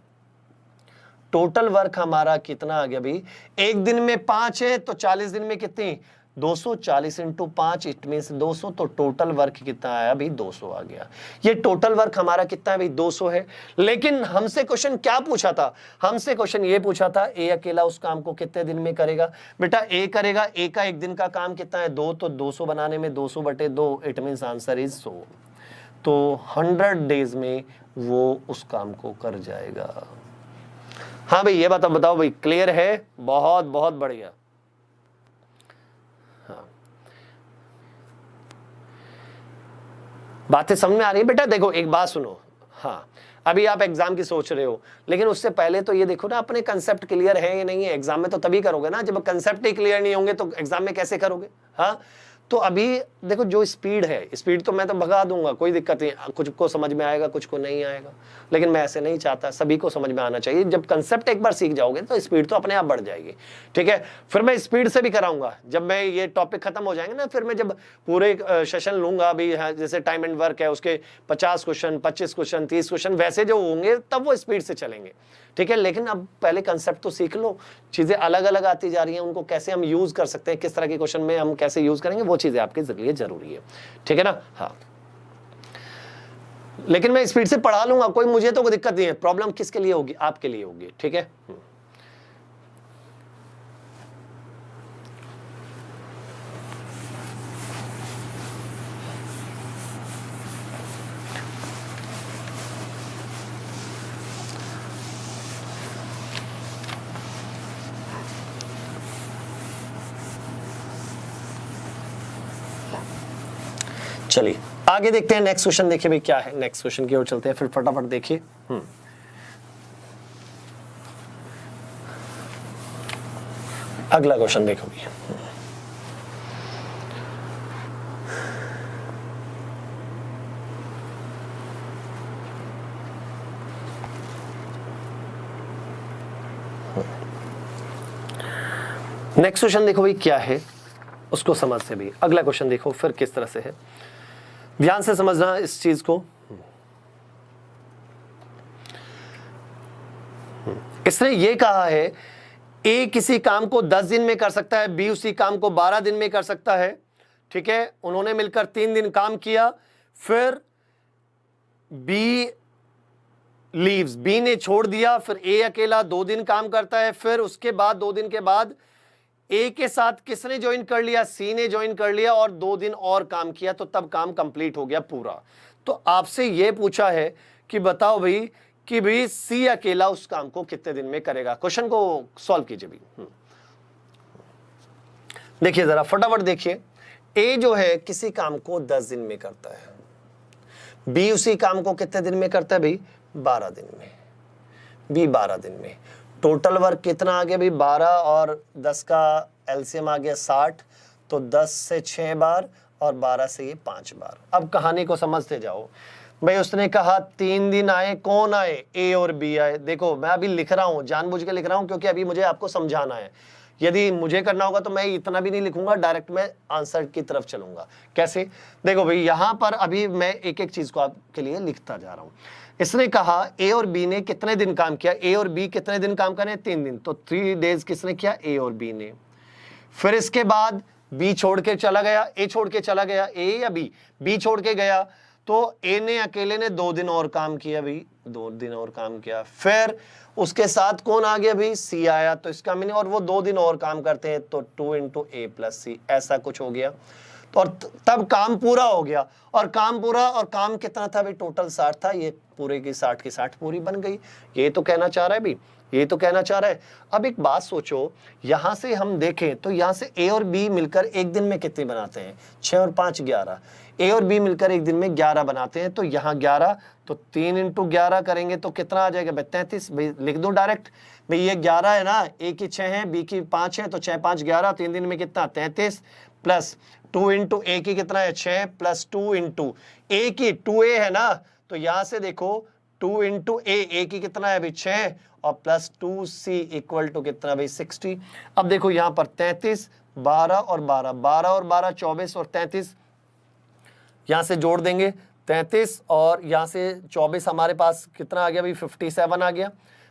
टोटल वर्क हमारा कितना आ गया भाई? एक दिन में 5 है तो 40 दिन में कितनी? 240 इंटू 5, इट मीन्स 200। तो टोटल वर्क कितना आया भाई? 200 आ गया। ये टोटल वर्क हमारा कितना है भाई? 200 है। लेकिन हमसे क्वेश्चन क्या पूछा था? हमसे क्वेश्चन ये पूछा था ए अकेला उस काम को कितने दिन में करेगा? बेटा ए करेगा, ए का एक दिन का काम कितना है? 2। तो 200 बनाने में 200/2, इट मीन्स आंसर इज 100। तो 100 डेज में वो उस काम को कर जाएगा। हाँ भाई ये बताओ भाई, क्लियर है? बहुत बहुत बढ़िया। बातें समझ में आ रही है बेटा? देखो एक बात सुनो, हाँ अभी आप एग्जाम की सोच रहे हो, लेकिन उससे पहले तो ये देखो ना अपने कंसेप्ट क्लियर है या नहीं है। एग्जाम में तो तभी करोगे ना, जब कंसेप्ट ही क्लियर नहीं होंगे तो एग्जाम में कैसे करोगे? हाँ तो अभी देखो जो स्पीड है, स्पीड तो मैं तो भगा दूंगा, कोई दिक्कत नहीं। कुछ को समझ में आएगा, कुछ को नहीं आएगा, लेकिन मैं ऐसे नहीं चाहता, सभी को समझ में आना चाहिए। जब कंसेप्ट एक बार सीख जाओगे तो स्पीड तो अपने आप बढ़ जाएगी। ठीक है, फिर मैं स्पीड से भी कराऊंगा। जब मैं ये टॉपिक खत्म हो जाएंगे ना, फिर मैं जब पूरे सेशन लूंगा अभी, जैसे टाइम एंड वर्क है उसके 50 क्वेश्चन, 25 क्वेश्चन, 30 क्वेश्चन वैसे जो होंगे तब वो स्पीड से चलेंगे। ठीक है, लेकिन अब पहले कंसेप्ट तो सीख लो। चीजें अलग अलग आती जा रही हैं, उनको कैसे हम यूज कर सकते हैं, किस तरह के क्वेश्चन में हम कैसे यूज करेंगे, वो चीजें आपके लिए जरूरी है। ठीक है ना? हाँ, लेकिन मैं स्पीड से पढ़ा लूंगा, कोई मुझे तो कोई दिक्कत नहीं है। प्रॉब्लम किसके लिए होगी? आपके लिए होगी। ठीक है, चलिए आगे देखते हैं। नेक्स्ट क्वेश्चन देखिए भाई क्या है। नेक्स्ट क्वेश्चन की ओर चलते हैं, फिर फटाफट देखिए। अगला क्वेश्चन देखो भैया। नेक्स्ट क्वेश्चन देखो भाई क्या है, उसको समझ से भी। अगला क्वेश्चन देखो फिर किस तरह से है, ध्यान से समझना इस चीज को। इसने ये कहा है ए किसी काम को 10 दिन में कर सकता है, बी उसी काम को 12 दिन में कर सकता है। ठीक है, उन्होंने मिलकर 3 दिन काम किया, फिर बी लीव्स, बी ने छोड़ दिया, फिर ए अकेला 2 दिन काम करता है, फिर उसके बाद 2 दिन के बाद ए के साथ किसने ज्वाइन कर लिया, सी ने ज्वाइन कर लिया और 2 दिन और काम किया, तो तब काम कंप्लीट हो गया पूरा। तो आपसे यह पूछा है कि बताओ भाई कि भाई सी अकेला उस काम को कितने दिन में करेगा। क्वेश्चन को सॉल्व कीजिए भी। देखिए जरा फटाफट देखिए, ए जो है किसी काम को 10 दिन में करता है, बी उसी काम को कितने दिन में करता है भाई, 12 दिन में, बी 12 दिन में। टोटल वर्क कितना आ गया भाई, 12 और 10 का एलसीएम आ गया 60, तो 10 से 6 बार और 12 से ये 5 बार। अब कहानी को समझते जाओ भाई। उसने कहा 3 दिन आए, कौन आए, ए और बी आए। देखो मैं अभी लिख रहा हूं, जानबूझ के लिख रहा हूं क्योंकि अभी मुझे आपको समझाना है। यदि मुझे करना होगा तो मैं इतना भी नहीं लिखूंगा, डायरेक्ट मैं आंसर की तरफ चलूंगा। कैसे, देखो भाई यहां पर अभी मैं एक एक चीज को आपके लिए लिखता जा रहा हूं। इसने कहा ए और बी ने कितने दिन काम किया, ए और बी कितने दिन काम करें, 3 दिन, तो 3 डेज किसने किया, ए और बी ने। फिर इसके बाद बी छोड़ के चला गया, ए छोड़ के चला गया, ए या बी छोड़ के गया, तो ए ने अकेले ने 2 दिन और काम किया भाई, 2 दिन और काम किया। फिर उसके साथ कौन आ गया भाई, सी आया, तो इसका मीनिंग, और वो 2 दिन और काम करते हैं, तो 2 × A + C ऐसा कुछ हो गया। तो और तब काम पूरा हो गया, और काम पूरा, और काम कितना था भाई, टोटल 60 था, ये पूरे की 60 पूरी बन गई। ये तो कहना चाह रहा है भाई, ये तो कहना चाह रहा है। अब एक बात सोचो, यहां से हम देखें तो यहां से ए और बी मिलकर एक दिन में कितनी बनाते हैं, 6 और 5 11। ए और बी मिलकर एक दिन में 11 बनाते हैं, तो यहाँ 11, तो 3 × 11 करेंगे तो कितना आ जाएगा भाई, 33। भाई लिख दो डायरेक्ट, भाई ये 11 है ना, ए की 6 है, बी की 5 है, तो 6 5 11, 3 दिन में कितना, 33, प्लस 2 × ए की कितना है 6, प्लस 2 × ए की 2a है ना, तो यहां से देखो 2 × ए की कितना है भाई 6, और प्लस 2c इक्वल टू कितना भाई 60। अब देखो यहां पर 33, 12 और 12, 12 और 12 24 और 33, यहां से जोड़ देंगे 33 और यहां से 24, हमारे पास कितना आ गया भाई 57 आ गया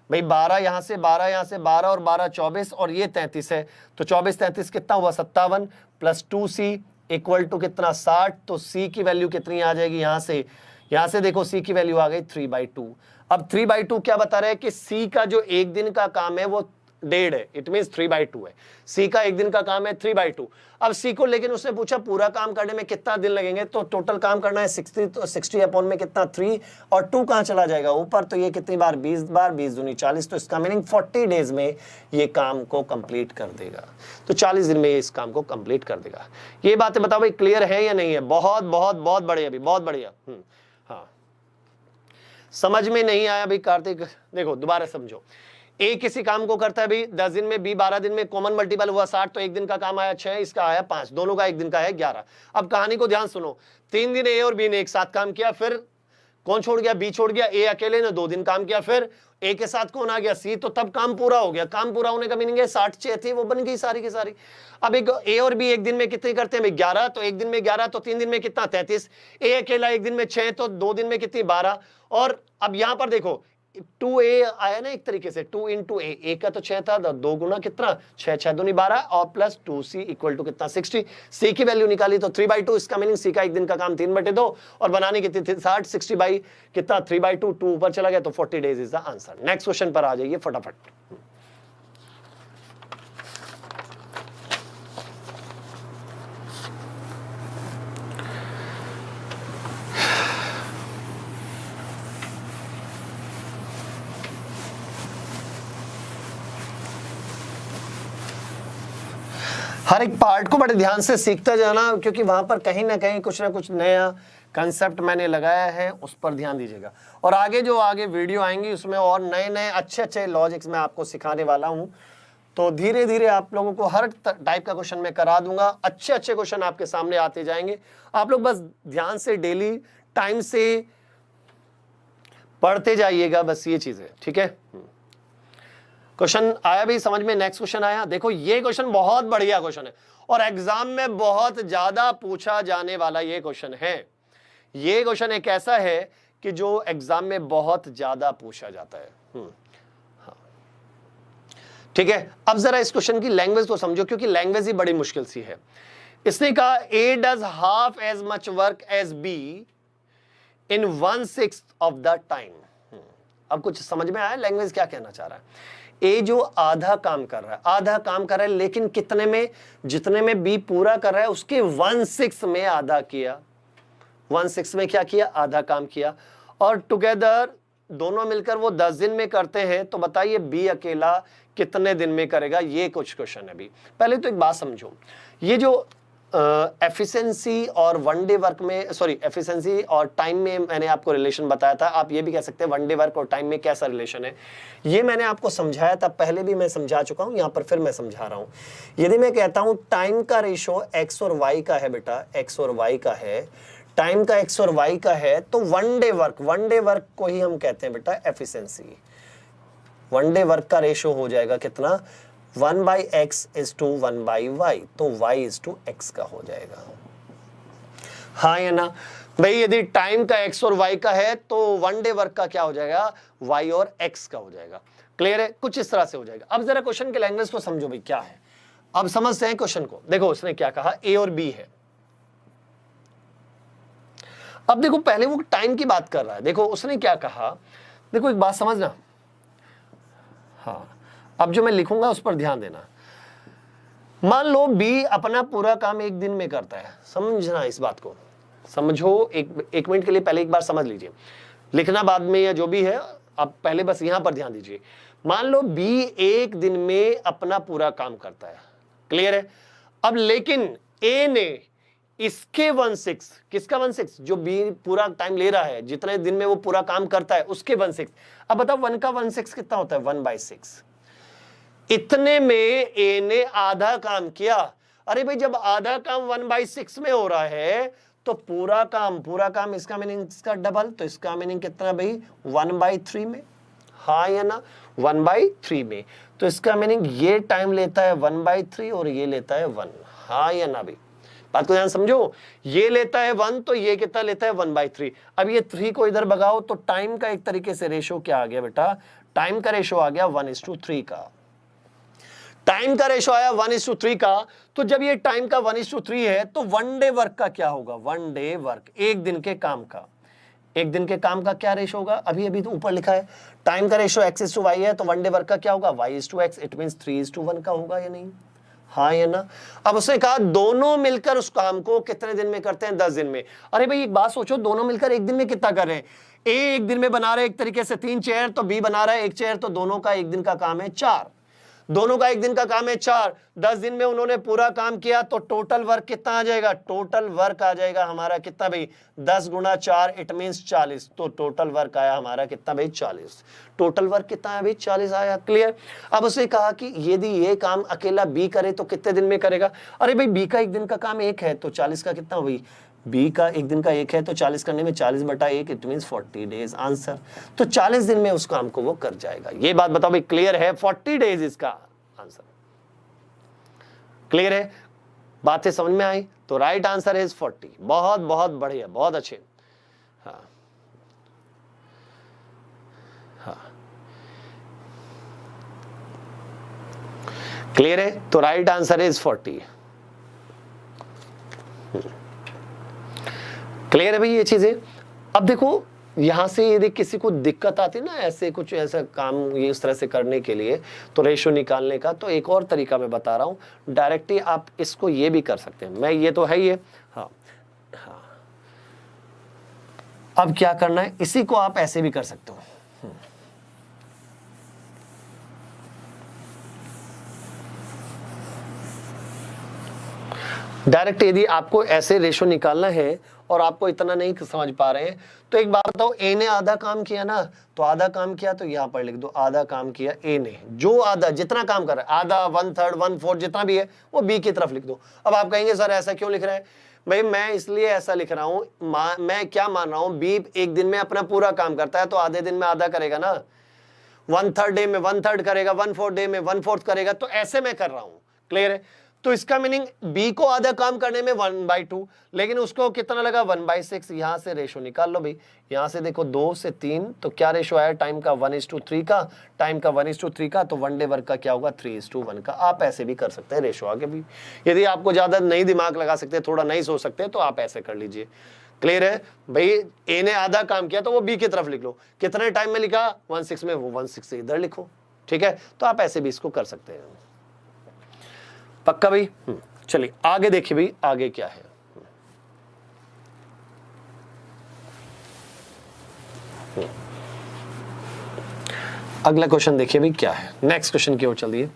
भाई। 12 यहां से 12, यहां से 12 और 12 24, और ये 33 है, तो 24 33 कितना हुआ 57, प्लस 2c इक्वल टू कितना 60। तो c की वैल्यू कितनी आ जाएगी, यहां से देखो c की वैल्यू आ गई 3/2। अब 3/2 क्या बता रहे हैं कि c का जो एक दिन का काम है वो 1.5 है, इट मीन 3/2 है। c का एक दिन का काम है 3/2। अब c को लेकिन उसने पूछा पूरा काम करने में कितना दिन लगेंगे, तो टोटल काम करना है 60, तो 60 अपॉन में कितना 3, और 2 कहां चला जाएगा ऊपर, तो ये कितनी बार 20 बार, 20 दूनी 40, तो इसका मीनिंग 40 डेज में ये काम को कंप्लीट कर देगा। तो 40 दिन में ये इस काम को कंप्लीट कर देगा। ये बातें बताओ भाई क्लियर है या नहीं है, बहुत बहुत बहुत बढ़िया भी, बहुत बढ़िया। हाँ समझ में नहीं आया भाई कार्तिक, देखो दोबारा समझो। ए किसी काम को करता है भाई 10 दिन में, बी 12 दिन में, कॉमन मल्टीपल हुआ 60, तो एक दिन का काम आया 6, इसका आया 5, दोनों का एक दिन का है 11। अब कहानी को ध्यान सुनो, 3 दिन ए और बी ने एक साथ काम किया, फिर कौन छोड़ गया, बी छोड़ गया, ए अकेले ने 2 दिन काम किया, फिर ए के साथ कौन आ गया, सी, तो तब काम पूरा हो गया। काम पूरा होने का मीनिंग है 60 चेयर थी वो बन गई सारी की सारी। अब एक ए और बी एक दिन में कितने करते हैं भाई 11, तो एक दिन में 11, तो 3 दिन में कितना 33, ए अकेला एक दिन में 6, तो 2 दिन में कितनी 12। और अब यहां पर देखो 2a आया ना एक तरीके से, 2 × a का तो 6 था, 2 गुना कितना 6, 6 दूनी 12, और प्लस 2c इक्वल टू कितना 60। c की वैल्यू निकाली तो 3/2, इसका मीनिंग c का एक दिन का काम 3/2, और बनानी कितनी थी 60, 60 बाई कितना 3/2, 2 ऊपर चला गया, तो 40 days is the answer. Next question पर आ जाइए फटाफट। हर एक पार्ट को बड़े ध्यान से सीखता जाना, क्योंकि वहां पर कहीं ना कहीं कुछ ना कुछ नया कंसेप्ट मैंने लगाया है, उस पर ध्यान दीजिएगा। और आगे जो आगे वीडियो आएंगी उसमें और नए नए अच्छे अच्छे लॉजिक्स मैं आपको सिखाने वाला हूं। तो धीरे धीरे आप लोगों को हर टाइप का क्वेश्चन मैं करा दूंगा, अच्छे अच्छे क्वेश्चन आपके सामने आते जाएंगे। आप लोग बस ध्यान से डेली टाइम से पढ़ते जाइएगा, बस ये चीज है, ठीक है। क्वेश्चन आया भी समझ में, नेक्स्ट क्वेश्चन आया। देखो ये क्वेश्चन बहुत बढ़िया क्वेश्चन है और एग्जाम में बहुत ज्यादा पूछा जाने वाला ये क्वेश्चन है। ये क्वेश्चन एक ऐसा है कि जो एग्जाम में बहुत ज्यादा पूछा जाता है। ठीक है, अब जरा इस क्वेश्चन की लैंग्वेज को समझो, क्योंकि लैंग्वेज ही बड़ी मुश्किल सी है। इसने कहा A does half as much work as B in 1/6 of the time. अब कुछ समझ में आया लैंग्वेज क्या कहना चाह रहा है। ए जो आधा काम कर रहा है, आधा काम कर रहा है, लेकिन कितने में, जितने में बी पूरा कर रहा है उसके 1/6 में आधा किया, 1/6 में क्या किया, आधा काम किया। और टुगेदर दोनों मिलकर वो 10 दिन में करते हैं, तो बताइए बी अकेला कितने दिन में करेगा, ये कुछ क्वेश्चन है। अभी पहले तो एक बात समझो, ये जो एफिशिएंसी और वन डे वर्क में, सॉरी एफिशिएंसी और टाइम में मैंने आपको रिलेशन बताया था, आप ये भी कह सकते हैं वन डे वर्क और टाइम में कैसा रिलेशन है, ये मैंने आपको समझाया था, पहले भी मैं समझा चुका हूं, यहां पर फिर मैं समझा रहा हूं। यदि मैं कहता हूं टाइम का रेशो एक्स और वाई का है, बेटा एक्स और वाई का है, टाइम का एक्स और वाई का है, तो वन डे वर्क को ही हम कहते हैं बेटा एफिशिएंसी। वन डे वर्क का रेशो हो जाएगा कितना, 1/x is to 1/y, तो y is to x का हो जाएगा। हाँ या ना भाई, यदि टाइम का x और y का है तो वन डे वर्क का क्या हो जाएगा, y और x का हो जाएगा। क्लियर है, कुछ इस तरह से हो जाएगा। अब जरा क्वेश्चन के लैंग्वेज को समझो भाई क्या है, अब समझते हैं क्वेश्चन को। देखो उसने क्या कहा, a और b है। अब देखो पहले वो टाइम की बात कर रहा है, देखो उसने क्या कहा, देखो एक बात समझना, हाँ अब जो मैं लिखूंगा उस पर ध्यान देना। मान लो बी अपना पूरा काम एक दिन में करता है, समझना इस बात को, समझो एक मिनट के लिए, पहले एक बार समझ लीजिए, लिखना बाद में या जो भी है, आप पहले बस यहां पर ध्यान दीजिए। मान लो बी एक दिन में अपना पूरा काम करता है, क्लियर है। अब लेकिन ए ने इसके 1/6, किसका 1/6, जो बी पूरा टाइम ले रहा है, जितने दिन में वो पूरा काम करता है उसके 1/6। अब बताओ 1 का 1/6 कितना होता है, 1/6। इतने में ए ने आधा काम किया। अरे भाई जब आधा काम 1/6 में हो रहा है तो पूरा काम इसका मीनिंग इसका डबल, तो इसका मीनिंग कितना भाई, 1/3 में। हाँ या ना, 1/3 में, तो इसका मीनिंग ये टाइम लेता है 1/3 और ये लेता है 1। हाँ या ना भाई, बात को ध्यान समझो, ये लेता है 1 तो ये कितना लेता है 1/3। अब ये 3 को इधर भगाओ तो टाइम का एक तरीके से रेशो क्या आ गया बेटा, टाइम का रेशो आ गया 1:3 का। टाइम का रेशो आया 1:3 का, तो जब ये टाइम का 1:3 है तो वन डे वर्क का क्या होगा, वन डे वर्क एक दिन के काम का, एक दिन के काम का क्या रेशो होगा, अभी तो ऊपर लिखा है टाइम का रेशो x/y है, तो वन डे वर्क का क्या होगा, y/x, इट मींस 3:1 का होगा या नहीं। हाँ या ना। अब उसने कहा दोनों मिलकर उस काम को कितने दिन में करते हैं, 10 दिन में। अरे भाई एक बात सोचो, दोनों मिलकर एक दिन में कितना कर रहे हैं, ए एक दिन में बना रहे एक तरीके से 3 चेयर, तो बी बना रहा है 1 चेयर, तो दोनों का एक दिन का काम है 4, दोनों का एक दिन का काम है 4। 10 दिन में उन्होंने पूरा काम किया, तो टोटल वर्क कितना आ जाएगा, टोटल वर्क आ जाएगा हमारा कितना भाई, 10 × 4 इट मींस 40, तो टोटल वर्क आया हमारा कितना भाई, 40। टोटल वर्क कितना है भाई, 40 आया। क्लियर। अब उसने कहा कि यदि ये काम अकेला बी करे तो कितने दिन में करेगा। अरे भाई बी का एक दिन का काम 1 है, तो 40 का कितना भाई, बी का एक दिन का 1 है, तो 40 करने में 40/1 इट मींस 40 डेज आंसर। तो 40 दिन में उस काम को वो कर जाएगा। ये बात बताओ भाई, क्लियर है, 40 डेज इसका आंसर। क्लियर है, बातें समझ में आई, तो राइट आंसर इज 40। बहुत बहुत बढ़िया, बहुत अच्छे। हाँ हाँ, क्लियर है, तो राइट आंसर इज 40। क्लियर है भाई ये चीजें। अब देखो यहां से यदि किसी को दिक्कत आती ना, ऐसे कुछ ऐसा काम ये इस तरह से करने के लिए, तो रेशो निकालने का तो एक और तरीका मैं बता रहा हूं, डायरेक्टली आप इसको ये भी कर सकते हैं। मैं ये तो है ही है, हाँ हाँ। अब क्या करना है, इसी को आप ऐसे भी कर सकते हो। डायरेक्ट यदि आपको ऐसे रेशो निकालना है और आपको इतना नहीं समझ पा रहे हैं, तो एक बात बताओ, ए ने आधा काम किया ना, तो आधा काम किया तो यहां पर लिख दो आधा काम किया ए ने, जो आधा जितना काम कर रहा है, आधा 1/3 1/4 जितना भी है वो बी की तरफ लिख दो। अब आप कहेंगे सर ऐसा क्यों लिख रहे हैं, भाई मैं इसलिए ऐसा लिख रहा हूं, मैं क्या मान रहा हूं, बी एक दिन में अपना पूरा काम करता है तो आधे दिन में आधा करेगा ना, 1/3 डे में 1/3 करेगा, 1/4 डे में 1/4 करेगा, तो ऐसे मैं कर रहा हूं। क्लियर है, तो इसका मीनिंग बी को आधा काम करने में 1/2, लेकिन उसको कितना लगा 1/6। यहां से रेशो निकाल लो भाई, यहां से देखो 2 से 3, तो क्या रेशो आया टाइम का 1:3 का, टाइम का 1:3 का, तो वन डे वर्क का क्या होगा 3:1 का। आप ऐसे भी कर सकते हैं रेशो आगे भी, यदि आपको ज्यादा नहीं दिमाग लगा सकते, थोड़ा नहीं सोच सकते, तो आप ऐसे कर लीजिए। क्लियर है भाई? ए ने आधा काम किया तो वो बी की तरफ लिख लो, कितने टाइम में लिखा 1/6 में, वो 1/6 से इधर लिखो, ठीक है? तो आप ऐसे भी इसको कर सकते हैं। पक्का भाई? चलिए आगे देखिए भाई, आगे क्या है। अगला क्वेश्चन देखिए भाई क्या है, नेक्स्ट क्वेश्चन की ओर चलिए।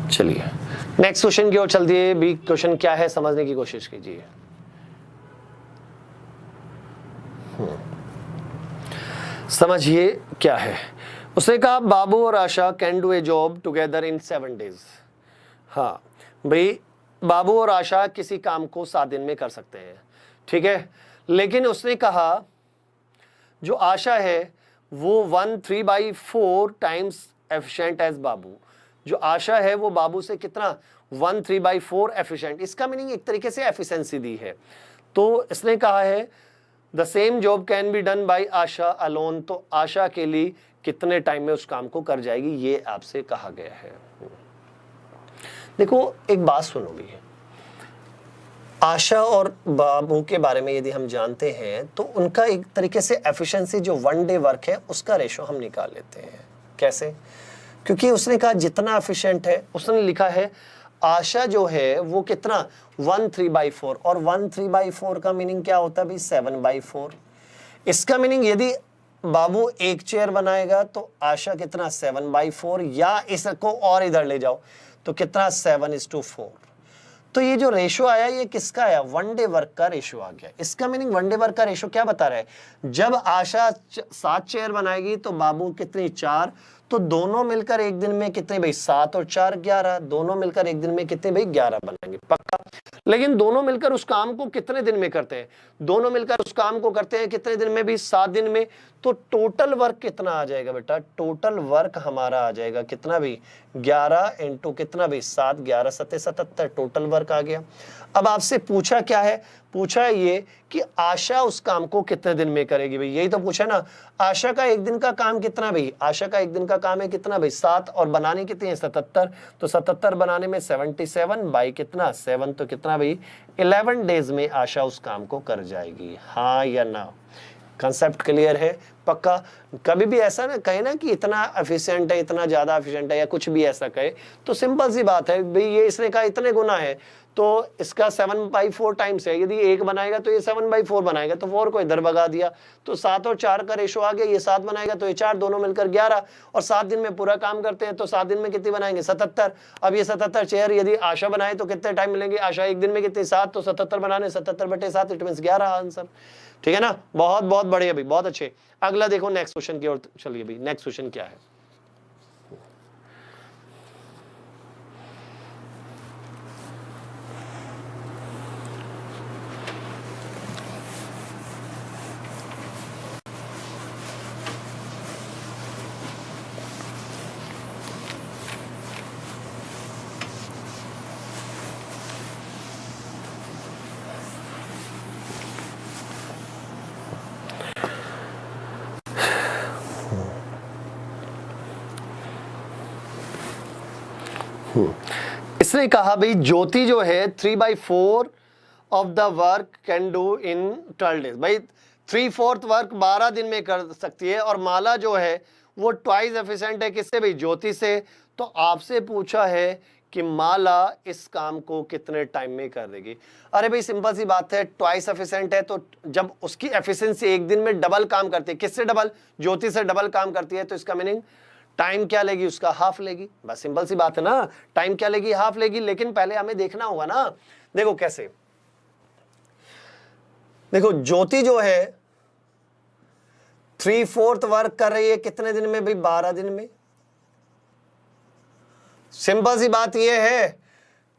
चलिए नेक्स्ट क्वेश्चन की ओर चल दिए भी। क्वेश्चन क्या है समझने की कोशिश कीजिए। समझिए क्या है। उसने कहा बाबू और Asha can do a job together in 7 days। हाँ भाई, बाबू और आशा किसी काम को 7 दिन में कर सकते हैं, ठीक है? लेकिन उसने कहा जो आशा है वो 1/3/4 टाइम्स एफिशिएंट एज बाबू। जो आशा है वो बाबू से कितना 1/3/4 एफिशिएंट। इसका मीनिंग एक तरीके से एफिशिएंसी दी है। तो इसने कहा है the same job can be done by Asha alone. तो आशा के लिए कितने टाइम में उस काम को कर जाएगी, ये आपसे कहा गया है। देखो एक बात सुनो भी, आशा और बाबू के बारे में यदि हम जानते हैं तो उनका एक तरीके से एफिशिएंसी जो 1 डे वर्क है उसका रेशो हम निकाल लेते हैं। कैसे? क्योंकि उसने कहा जितना एफिशिएंट है, उसने लिखा है आशा जो है वो कितना 1/3/4, और 1/3/4 का मीनिंग क्या होता है भाई 7/4। इसका मीनिंग यदि बाबू एक चेयर बनाएगा तो आशा कितना 7/4, या इसको और इधर ले जाओ तो कितना 7:4। तो ये जो रेशो आया ये किसका आया? 1 डे वर्क का रेशो आ गया। इसका मीनिंग 1 डे वर्क का रेशो क्या बता रहा है? जब आशा 7 चेयर बनाएगी तो बाबू कितनी 4, तो दोनों मिलकर एक दिन में कितने भाई 7 और 4 11, दोनों मिलकर एक दिन में कितने भाई 11 बनाएंगे पक्का। लेकिन दोनों मिलकर उस काम को कितने दिन में करते हैं? दोनों मिलकर उस काम को करते हैं कितने दिन में भी 7 दिन में। तो टोटल वर्क कितना आ जाएगा बेटा? टोटल वर्क हमारा आ जाएगा कितना भी 11 इंटू कितना भी 7, 11 7 77, टोटल वर्क आ गया। अब आपसे पूछा क्या है? पूछा है ये कि आशा उस काम को कितने दिन में करेगी भाई, यही तो पूछा ना। आशा का एक दिन का काम कितना भाई? आशा का एक दिन का काम है कितना भाई 7, और बनाने कितनी है 77। तो 77 बनाने में 77 बाई कितना 7, तो कितना भाई 11 डेज में आशा उस काम को कर जाएगी। हाँ या ना? कंसेप्ट क्लियर है पक्का? कभी भी ऐसा ना कहे ना कि इतना एफिशिएंट है, इतना ज्यादा एफिशिएंट है, या कुछ भी ऐसा कहे तो सिंपल सी बात है भाई, ये इसने कहा इतने गुना है तो इसका 7/4 टाइम्स है। यदि 1 बनाएगा तो ये 7/4 बनाएगा, तो 4 को इधर भगा दिया तो 7 और 4 का रेशो आ गया। ये 7 बनाएगा तो ये 4, दोनों मिलकर 11, और 7 दिन में पूरा काम करते हैं तो 7 दिन में कितनी बनाएंगे 77। अब ये 77 चेयर यदि आशा बनाए तो कितने टाइम मिलेंगे? आशा एक दिन में कितनी 7, तो 77 बनाने 77/7, इट मींस 11 आंसर। ठीक है ना? बहुत बहुत बढ़िया भाई, बहुत अच्छे। अगला देखो नेक्स्ट क्वेश्चन की ओर चलिए भाई। नेक्स्ट क्वेश्चन क्या है? इसने कहा भाई ज्योति जो है 3/4 of the work can do in 12 days। भाई 3/4 वर्क 12 दिन में कर सकती है, और माला जो है वो ट्वाइस एफिशिएंट है किससे भाई? ज्योति से। तो आपसे पूछा है कि माला इस काम को कितने टाइम में कर देगी। अरे भाई सिंपल सी बात है, ट्वाइस एफिशिएंट है तो जब उसकी एफिशिएंसी एक दिन में डबल काम करती है, किससे डबल? ज्योति से डबल काम करती है, तो इसका मीनिंग टाइम क्या लेगी? उसका हाफ लेगी। बस सिंपल सी बात है ना, टाइम क्या लेगी? हाफ लेगी। लेकिन पहले हमें देखना होगा ना, देखो कैसे। देखो ज्योति जो है 3/4 वर्क कर रही है कितने दिन में भाई? 12 दिन में। सिंपल सी बात यह है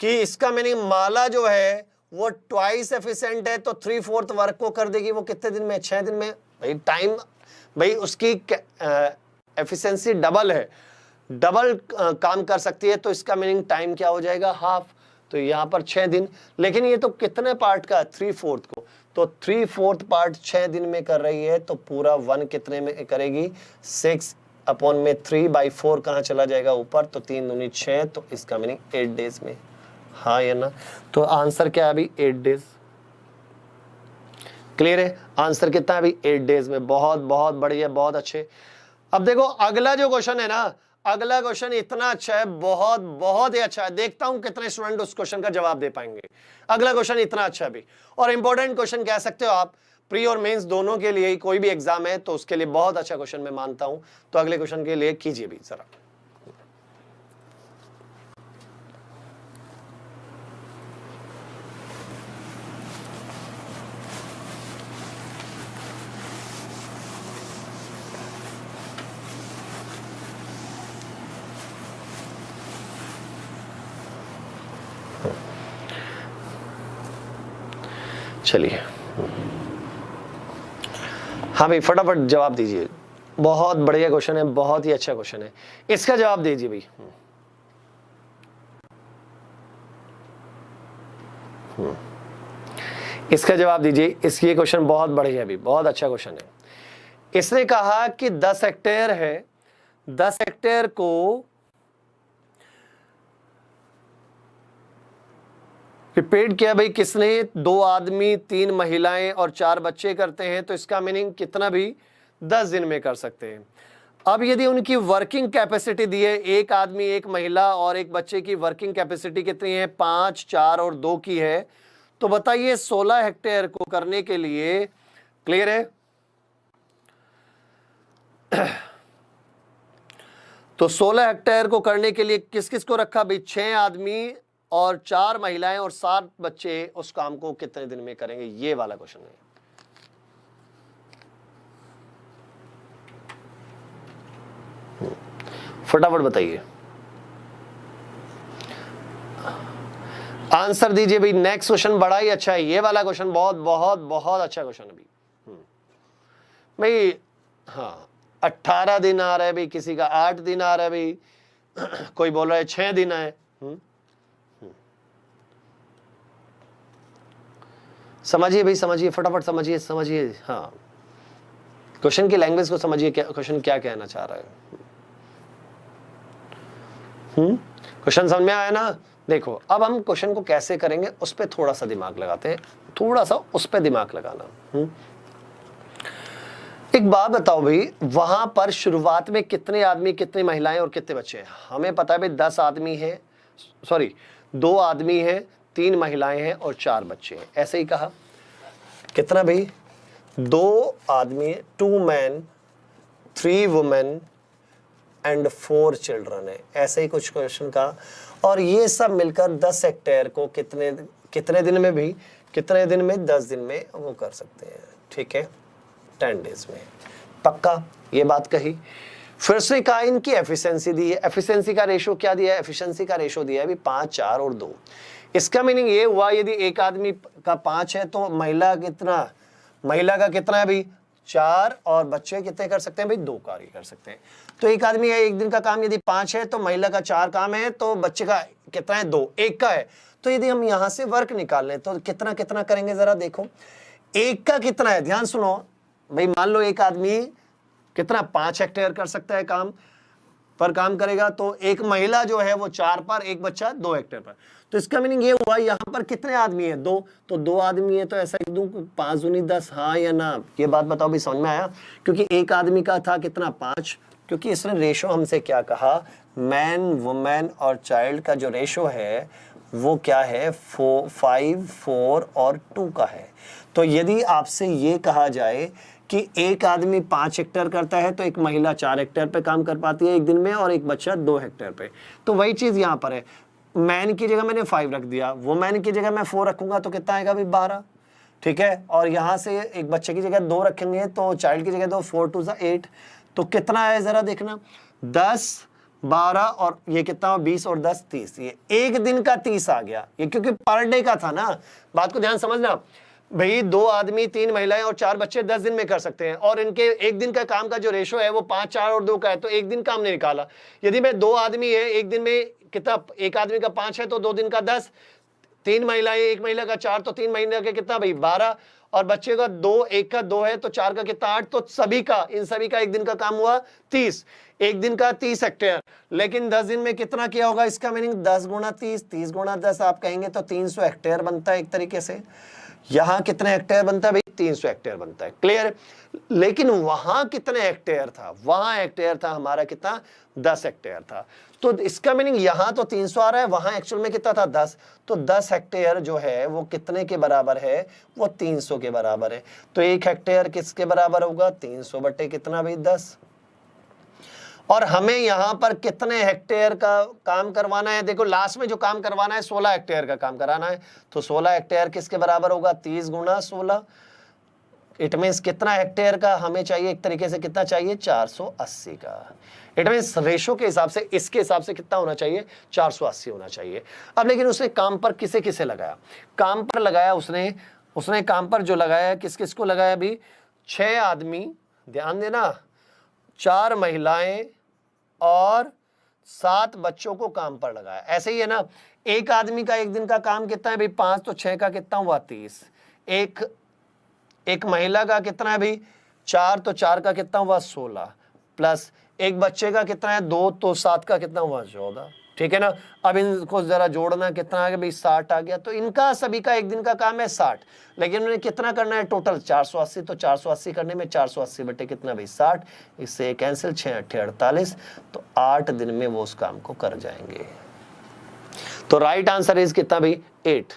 कि इसका मीनिंग माला जो है वो ट्वाइस एफिशिएंट है तो 3/4 वर्क को कर देगी वो कितने दिन में, 6 दिन में। भाई टाइम, भाई उसकी एफिशिएंसी डबल है, डबल काम कर सकती है, तो इसका मीनिंग टाइम क्या हो जाएगा, हाफ। तो यहाँ पर 6 दिन, लेकिन ये तो कितने पार्ट का, 3/4 को, तो 3/4 पार्ट 6 दिन में कर रही है, तो पूरा 1 कितने में करेगी, 6/3/4 कहाँ चला जाएगा ऊपर, तो 3 दूनी 6, तो इसका मीनिंग 8 डेज में, हाँ या ना। तो आंसर क्या है अभी, 8 डेज। क्लियर है, आंसर कितना है अभी, 8 डेज में। बहुत बहुत बढ़िया, बहुत अच्छे। अब देखो अगला जो क्वेश्चन है ना, अगला क्वेश्चन इतना अच्छा है, बहुत बहुत ही अच्छा है। देखता हूं कितने स्टूडेंट उस क्वेश्चन का जवाब दे पाएंगे। अगला क्वेश्चन इतना अच्छा है भी, और इंपॉर्टेंट क्वेश्चन कह सकते हो आप, प्री और मेंस दोनों के लिए, कोई भी एग्जाम है तो उसके लिए बहुत अच्छा क्वेश्चन मैं मानता हूं। तो अगले क्वेश्चन के लिए कीजिए भी जरा। चलिए, हाँ भाई फटाफट जवाब दीजिए। बहुत बढ़िया क्वेश्चन है, बहुत ही अच्छा क्वेश्चन है, इसका जवाब दीजिए भाई। इसका जवाब दीजिए, इसकी क्वेश्चन बहुत बढ़िया है भी, बहुत अच्छा क्वेश्चन है। इसने कहा कि 10 हेक्टेयर है, 10 हेक्टेयर को रिपीट किया भाई किसने, 2 आदमी 3 महिलाएं और 4 बच्चे करते हैं, तो इसका मीनिंग कितना भी 10 दिन में कर सकते हैं। अब यदि उनकी वर्किंग कैपेसिटी दी है, एक आदमी एक महिला और एक बच्चे की वर्किंग कैपेसिटी कितनी है, 5, 4 और 2 की है, तो बताइए 16 हेक्टेयर को करने के लिए, क्लियर है, तो 16 हेक्टेयर को करने के लिए किस किस को रखा भाई, 6 आदमी और 4 महिलाएं और 7 बच्चे उस काम को कितने दिन में करेंगे, ये वाला क्वेश्चन है। फटाफट बताइए, आंसर दीजिए भाई। नेक्स्ट क्वेश्चन बड़ा ही अच्छा है, ये वाला क्वेश्चन बहुत बहुत बहुत अच्छा क्वेश्चन है भाई। हाँ 18 दिन आ रहा है भाई, किसी का 8 दिन आ रहा है भाई, कोई बोल रहा है 6 दिन है। समझिए भाई, समझिए फटाफट, समझिए समझिए, हाँ क्वेश्चन की लैंग्वेज को समझिए, क्या क्वेश्चन क्या कहना चाह रहा है। क्वेश्चन समझ में आया ना। देखो अब हम क्वेश्चन को कैसे करेंगे उस पर थोड़ा सा दिमाग लगाते हैं, थोड़ा सा उस पर दिमाग लगाना। एक बात बताओ भाई, वहां पर शुरुआत में कितने आदमी, कितनी महिलाएं और कितने बच्चे हैं, हमें पता है भाई 10 आदमी है, सॉरी 2 आदमी है, 3 महिलाएं हैं और 4 बच्चे हैं, ऐसे ही कहा। कितना भाई, 2 आदमी, 2 मैन, 3 वुमेन एंड 4 चिल्ड्रन है, ऐसे ही कुछ क्वेश्चन का। और ये सब मिलकर 10 हेक्टेयर को कितने दिन में भी, कितने दिन में, 10 दिन में वो कर सकते हैं, ठीक है, 10 डेज में, पक्का ये बात कही। फिर से कहा इनकी एफिशिएंसी दी है, एफिशिएंसी का रेशो क्या दिया है, एफिशिएंसी का रेशो दिया है भी 5, 4 और 2। इसका मीनिंग ये हुआ यदि एक आदमी का 5 है तो महिला कितना, महिला का कितना है भाई 4, और बच्चे कितने कर सकते हैं भाई 2 कार्य कर सकते हैं। तो एक आदमी है, एक दिन का काम यदि 5 है तो महिला का 4 काम है, तो बच्चे का कितना है 2, एक का है। तो यदि हम यहां से वर्क निकाल लें तो कितना कितना करेंगे जरा देखो, एक का कितना है, ध्यान सुनो भाई, मान लो एक आदमी कितना 5 हेक्टेयर कर सकता है काम पर काम करेगा, तो एक महिला जो है वो 4 पर, एक बच्चा 2 हेक्टेयर पर। तो इसका मीनिंग ये हुआ यहाँ पर कितने आदमी है, 2, तो 2 आदमी है, तो ऐसा ही दूं 5 दूनी 10, हाँ या ना, ये बात बताओ भी, समझ में आया। क्योंकि एक आदमी का था कितना 5, क्योंकि इसने रेशो हमसे क्या कहा, मैन, वुमेन और चाइल्ड का जो रेशो है वो क्या है, 5, 4 और 2 का है। तो यदि आपसे ये कहा जाए कि एक आदमी 5 हेक्टेयर करता है तो एक महिला 4 हेक्टेयर पे काम कर पाती है एक दिन में, और एक बच्चा 2 हेक्टेयर पे, तो वही चीज यहाँ पर है। मैन की जगह मैंने 5 रख दिया, वुमेन की जगह मैं 4 रखूंगा तो कितना आएगा भाई 12, ठीक है। और यहाँ से एक बच्चे की जगह 2 रखेंगे तो चाइल्ड की जगह 2, 4 2 8, तो कितना है जरा देखना, 10 12 और ये कितना 20 और 10 30, ये एक दिन का 30 आ गया, ये क्योंकि पर डे का था ना। बात को ध्यान समझना भाई, 2 आदमी 3 महिलाएं और 4 बच्चे 10 दिन में कर सकते हैं, और इनके एक दिन का काम का जो रेशो है वो 5 4 और 2 का है, तो एक दिन काम नहीं निकाला। यदि मैं 2 आदमी है, एक दिन में कितना, एक आदमी का 5 है तो 2 दिन का 10, 3 महिलाएं, एक महिला का 4, तो 3 महीने का कितना भाई 12, और बच्चे का 2, एक का 2 है तो 4 का कितना 8, तो सभी का, इन सभी का एक दिन का काम हुआ 30, एक दिन का 30 हेक्टेयर। लेकिन 10 दिन में कितना किया होगा, इसका मीनिंग 10 गुणा 30, 30 गुणा 10 आप कहेंगे तो 300 हेक्टेयर बनता है एक तरीके से। यहां कितने हेक्टेयर बनता है भाई, 300 हेक्टेयर बनता है, क्लियर। लेकिन वहां कितने हेक्टेयर था, वहां हेक्टेयर था हमारा कितना 10 हेक्टेयर था। तो इसका मीनिंग यहां तो 300 आ रहा है, वहां एक्चुअल में कितना था 10, तो 10 हेक्टेयर जो है वो कितने के बराबर है, वो 300 के बराबर है। तो 1 हेक्टेयर किसके बराबर होगा, 300 बटे कितना भाई 10। और हमें यहां पर कितने हेक्टेयर का काम करवाना है, देखो लास्ट में जो काम करवाना है 16 हेक्टेयर का काम कराना है, तो 16 हेक्टेयर किसके बराबर होगा, 30 गुणा 16। इट मीन्स कितना हेक्टेयर का हमें चाहिए, एक तरीके से कितना चाहिए 480 का। इट मीन्स रेशो के हिसाब से, इसके हिसाब से कितना होना चाहिए, 480 होना चाहिए। अब लेकिन उसने काम पर किसे किसे लगाया, काम पर लगाया उसने काम पर जो लगाया किस किस को लगाया अभी, 6 आदमी, ध्यान देना, 4 महिलाएं और 7 बच्चों को काम पर लगाया। ऐसे ही है ना, एक आदमी का एक दिन का काम कितना है भाई 5, तो 6 का कितना हुआ 30, एक महिला का कितना है भाई 4, तो 4 का कितना हुआ 16, प्लस एक बच्चे का कितना है 2, तो 7 का कितना हुआ 14, ठीक है ना। अब इनको जरा जोड़ना, कितना आ गया भाई 60 आ गया। तो इनका सभी का एक दिन का काम है 60, लेकिन उन्हें कितना करना है टोटल 480, तो 480 करने में 480 बटे कितना भाई 60, इससे कैंसिल, 6 8 48, तो 8 दिन में वो उस काम को कर जाएंगे। तो राइट आंसर इज कितना भाई 8,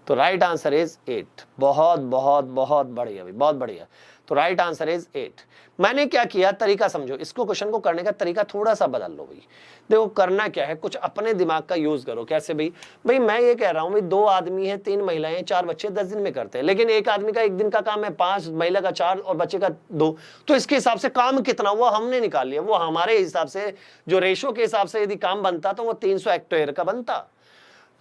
तो राइट आंसर इज 8। बहुत बहुत बहुत बढ़िया भाई, बहुत बढ़िया। तो राइट आंसर इज 8। मैंने क्या किया, तरीका समझो, इसको क्वेश्चन को करने का तरीका थोड़ा सा बदल लो भाई। देखो करना क्या है, कुछ अपने दिमाग का यूज करो। कैसे भाई मैं ये कह रहा हूं भाई 2 आदमी हैं, 3 महिलाएं हैं, 4 बच्चे 10 दिन में करते हैं, लेकिन एक आदमी का एक दिन का काम है 5, महिला का 4 और बच्चे का 2, तो इसके हिसाब से काम कितना हुआ हमने निकाल लिया। वो हमारे हिसाब से जो रेशो के हिसाब से यदि काम बनता तो वो 300 हेक्टेयर का बनता,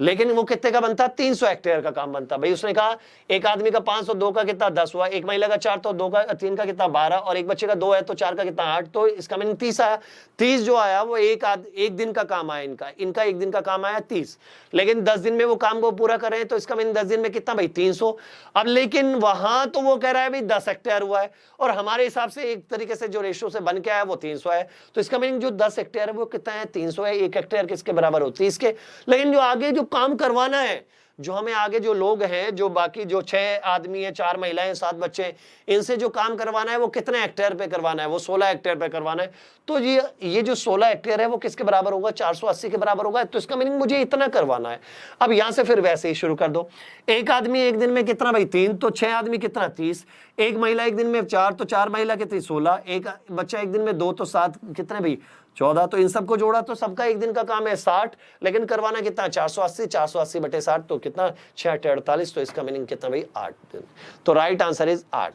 लेकिन वो कितने का बनता, 300 हेक्टेयर का काम बनता। भाई उसने कहा एक आदमी का 5 और 2 का कितना 10 हुआ, एक महिला का 4 तो 2 का 3 का कितना 12, और एक बच्चे का 2 है तो 4 का कितना 8, तो इसका मीनिंग 30 आया। 30 जो आया वो एक दिन का काम आया, इनका एक दिन का काम आया 30, लेकिन 10 दिन में वो काम को पूरा कर रहे हैं, तो इसका मीनिंग 10 दिन में कितना भाई 300। अब लेकिन वहां तो वो कह रहा है भाई 10 हेक्टेयर हुआ है, और हमारे हिसाब से एक तरीके से जो रेशो से बन के आया वो 300 है, तो इसका मीनिंग जो 10 हेक्टेयर है वो कितना है 300 है। 1 हेक्टेयर किसके बराबर हो 30 के। लेकिन जो आगे जो काम करवाना है, जो हमें आगे जो लोग हैं, जो बाकी जो 6 आदमी है, 4 महिलाएं, 7 बच्चे, इनसे जो काम करवाना है वो कितने हेक्टेयर पे करवाना है, वो 16 हेक्टेयर पे करवाना है। तो ये जो 16 हेक्टेयर है वो किसके बराबर होगा, 480 के बराबर होगा। तो इसका मीनिंग मुझे इतना करवाना है। अब यहां से फिर वैसे ही शुरू कर दो। एक आदमी एक दिन में कितना भाई 3, तो 6 आदमी कितना 30, एक महिला एक दिन में 4, तो 4 महिला कितनी 16, एक बच्चा एक दिन में 2, तो 7 कितने भाई 14, तो इन सबको जोड़ा तो सबका एक दिन का काम है 60, लेकिन करवाना कितना 480, 480 बटे 60 तो कितना 6 8 48, तो इसका मीनिंग कितना भाई 8 दिन। तो राइट आंसर इज 8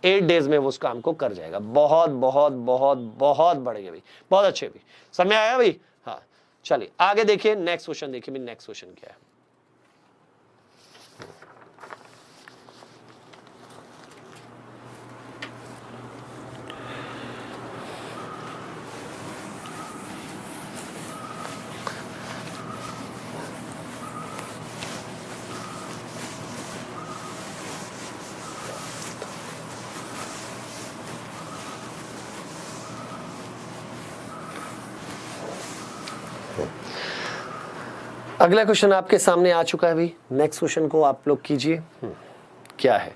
डेज में वो उस काम को कर जाएगा। बहुत बहुत बहुत बहुत बढ़िया भाई, बहुत अच्छे भाई, समझ में आया भाई। हाँ चलिए आगे देखिए, नेक्स्ट क्वेश्चन देखिए भाई, नेक्स्ट क्वेश्चन क्या है। अगला क्वेश्चन आपके सामने आ चुका है भाई, नेक्स्ट क्वेश्चन को आप लोग कीजिए। क्या है,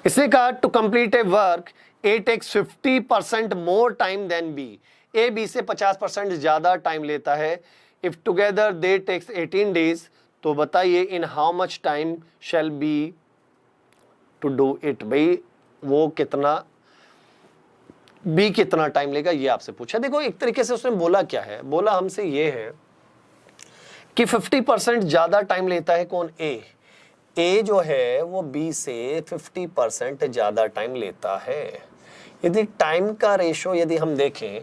इसने कहा to complete a work A takes 50% more time than B. A B से 50% ज्यादा टाइम लेता है। If together they take 18 days, तो बताइए in how much time shall be to do it. भाई वो कितना, बी कितना टाइम लेगा ये आपसे पूछा। देखो एक तरीके से उसने बोला क्या है, बोला हमसे ये है कि 50% ज्यादा टाइम लेता है कौन, ए जो है वो बी से 50% ज्यादा टाइम लेता है। यदि टाइम का रेशो यदि हम देखें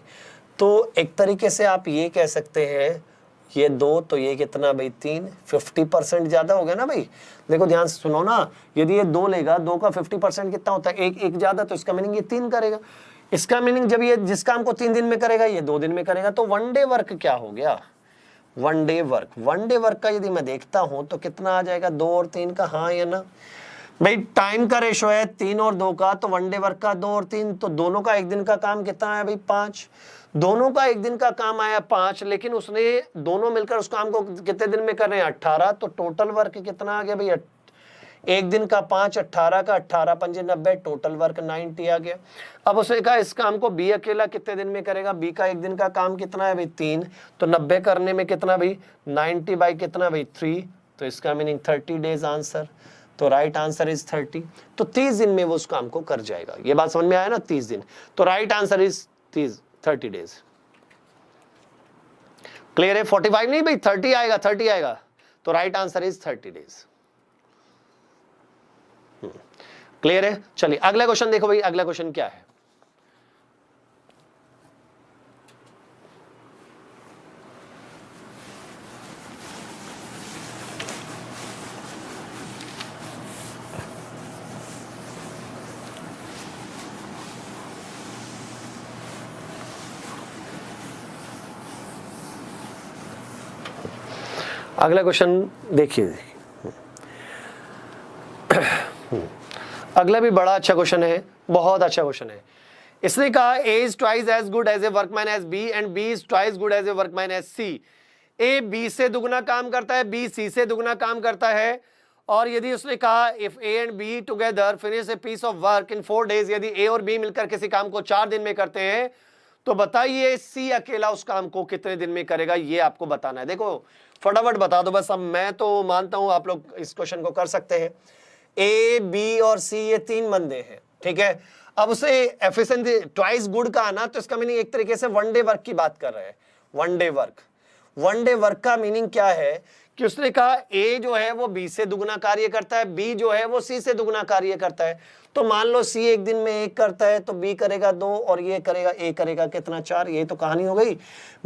तो एक तरीके से आप ये कह सकते हैं ये 2 तो ये कितना भाई 3, 50% ज्यादा हो गया ना भाई। देखो ध्यान से सुनो ना, यदि ये 2 लेगा, 2 का 50% कितना होता है, एक ज्यादा, तो इसका मीनिंग ये 3 करेगा। इसका मीनिंग जब ये जिस काम को 3 दिन में करेगा ये 2 दिन में करेगा, तो 1 डे वर्क क्या हो गया, 1 डे वर्क। 1 डे वर्क का यदि मैं देखता हूं तो कितना आ जाएगा, 2 और 3 का, हाँ या ना भाई। टाइम का रेशो है 3 और 2 का, तो 1 डे वर्क का 2 और 3, तो दोनों का एक दिन का काम कितना है भाई 5। दोनों का एक दिन का काम आया 5, लेकिन उसने दोनों मिलकर उस काम को कितने दिन में कर रहे हैं 18, तो टोटल वर्क कितना आ गया भाई, एक दिन का 5, 18 का 18 पंजे 90, टोटल वर्क 90 आ गया। अब उसने कहा इस काम को बी अकेला कितने दिन में करेगा, बी का एक दिन का काम कितना है भाई 3, तो 90 करने में कितना भाई 90 बाई कितना भाई 3, तो इसका मीनिंग 30 डेज आंसर। तो राइट आंसर इज 30। तो 30 दिन में वो उस काम को कर जाएगा। ये बात समझ में आया ना, 30 दिन। तो right answer is 30 days. Clear है? 45 नहीं भाई 30 आएगा, 30 आएगा। तो right answer is 30 days. Clear है? चलिए अगला क्वेश्चन देखो भाई, अगला क्वेश्चन क्या है। अगला क्वेश्चन देखिए, अगला भी बड़ा अच्छा क्वेश्चन है, बहुत अच्छा क्वेश्चन है। इसने कहा A is twice as good as a workman as B and B is twice good as a workman as C। A B से दुगना काम करता है, B C से दुगना काम करता है। और यदि उसने कहा if A and B together finish a piece of work in 4 days, यदि A और B मिलकर किसी काम को 4 दिन में करते हैं, तो बताइए C अकेला उस काम को कितने दिन में करेगा, ये आपको बताना है। देखो फटाफट बता दो बस। अब मैं तो मानता हूं आप लोग इस क्वेश्चन को कर सकते हैं। A, B और C ये 3 बंदे हैं, ठीक है। अब उसे एफिशिएंसी ट्वाइस गुड का आना, तो इसका मीनिंग एक तरीके से 1 डे वर्क की बात कर रहे हैं। 1 डे वर्क, 1 डे वर्क का मीनिंग क्या है कि उसने कहा A जो है वो B से दुगना कार्य करता है, B जो है वो C से दुगना कार्य करता है। तो मान लो C एक दिन में 1 करता है, तो B करेगा 2 और ये करेगा A करेगा कितना 4। ये तो कहानी हो गई।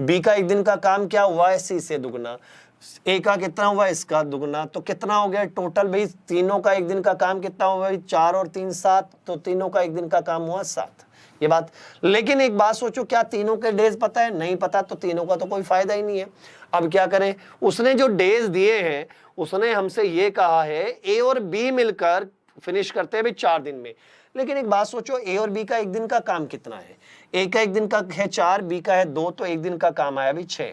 B का एक दिन का काम क्या हुआ है, C से दुगना। A का कितना हुआ, इसका दुगना। तो कितना हो गया टोटल भाई, तीनों का एक दिन का काम कितना हुआ भाई 4 और 3 7, तो तीनों का एक दिन का काम हुआ 7। ये बात। लेकिन एक बात सोचो, क्या तीनों के डेज पता है? नहीं पता, तो तीनों का तो कोई फायदा ही नहीं है। अब क्या करें, उसने जो डेज दिए हैं उसने हमसे ये कहा है A और B मिलकर फिनिश करते हैं भाई 4 दिन में। लेकिन एक बात सोचो, A और B का एक दिन का काम कितना है? A का एक दिन का है 4, B का है 2, तो एक दिन का काम आया भी 6।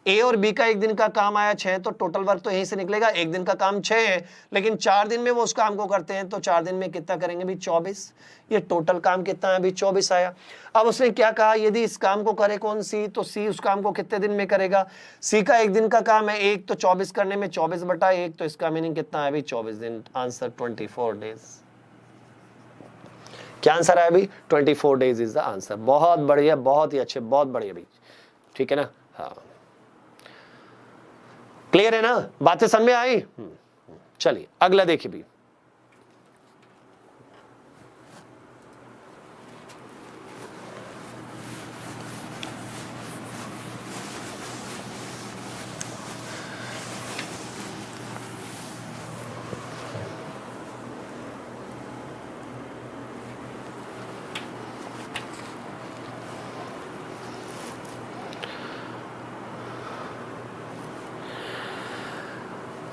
A और B का एक दिन का काम आया 6, तो टोटल वर्क तो यहीं से निकलेगा। एक दिन का काम 6 है, लेकिन 4 दिन में वो उस काम को करते हैं, तो 4 दिन में कितना करेंगे भी 24। ये टोटल काम कितना है भी 24 आया। अब उसने क्या कहा, यदि इस काम को करे कौन C, तो C उस काम को कितने दिन में करेगा। C का एक दिन का काम है 1, तो 24 करने में 24/1, तो इसका मीनिंग कितना है भी 24 दिन। Answer 24 days. क्या आंसर है अभी? 24 डेज इज द आंसर। बहुत बढ़िया, बहुत ही अच्छे, बहुत बढ़िया भाई, ठीक है ना। हाँ क्लियर है ना, बातें समझ में आई? चलिए अगला देखिए भी।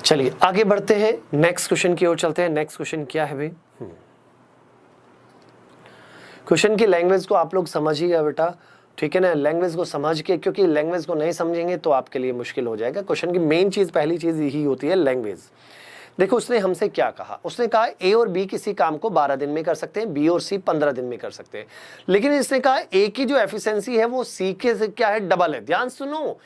चलिए आगे बढ़ते हैं, नेक्स्ट क्वेश्चन की ओर चलते हैं। नेक्स्ट क्वेश्चन क्या है भाई? क्वेश्चन की लैंग्वेज को आप लोग समझिएगा बेटा, ठीक है ना। लैंग्वेज को समझ के, क्योंकि लैंग्वेज को नहीं समझेंगे तो आपके लिए मुश्किल हो जाएगा। क्वेश्चन की मेन चीज, पहली चीज यही होती है लैंग्वेज। देखो उसने हमसे क्या कहा, उसने कहा A और B किसी काम को 12 दिन में कर सकते हैं, B और C 15 दिन में कर सकते हैं। लेकिन इसने कहा A की जो एफिशिएंसी है वो C के से क्या है, डबल है। ध्यान सुनो,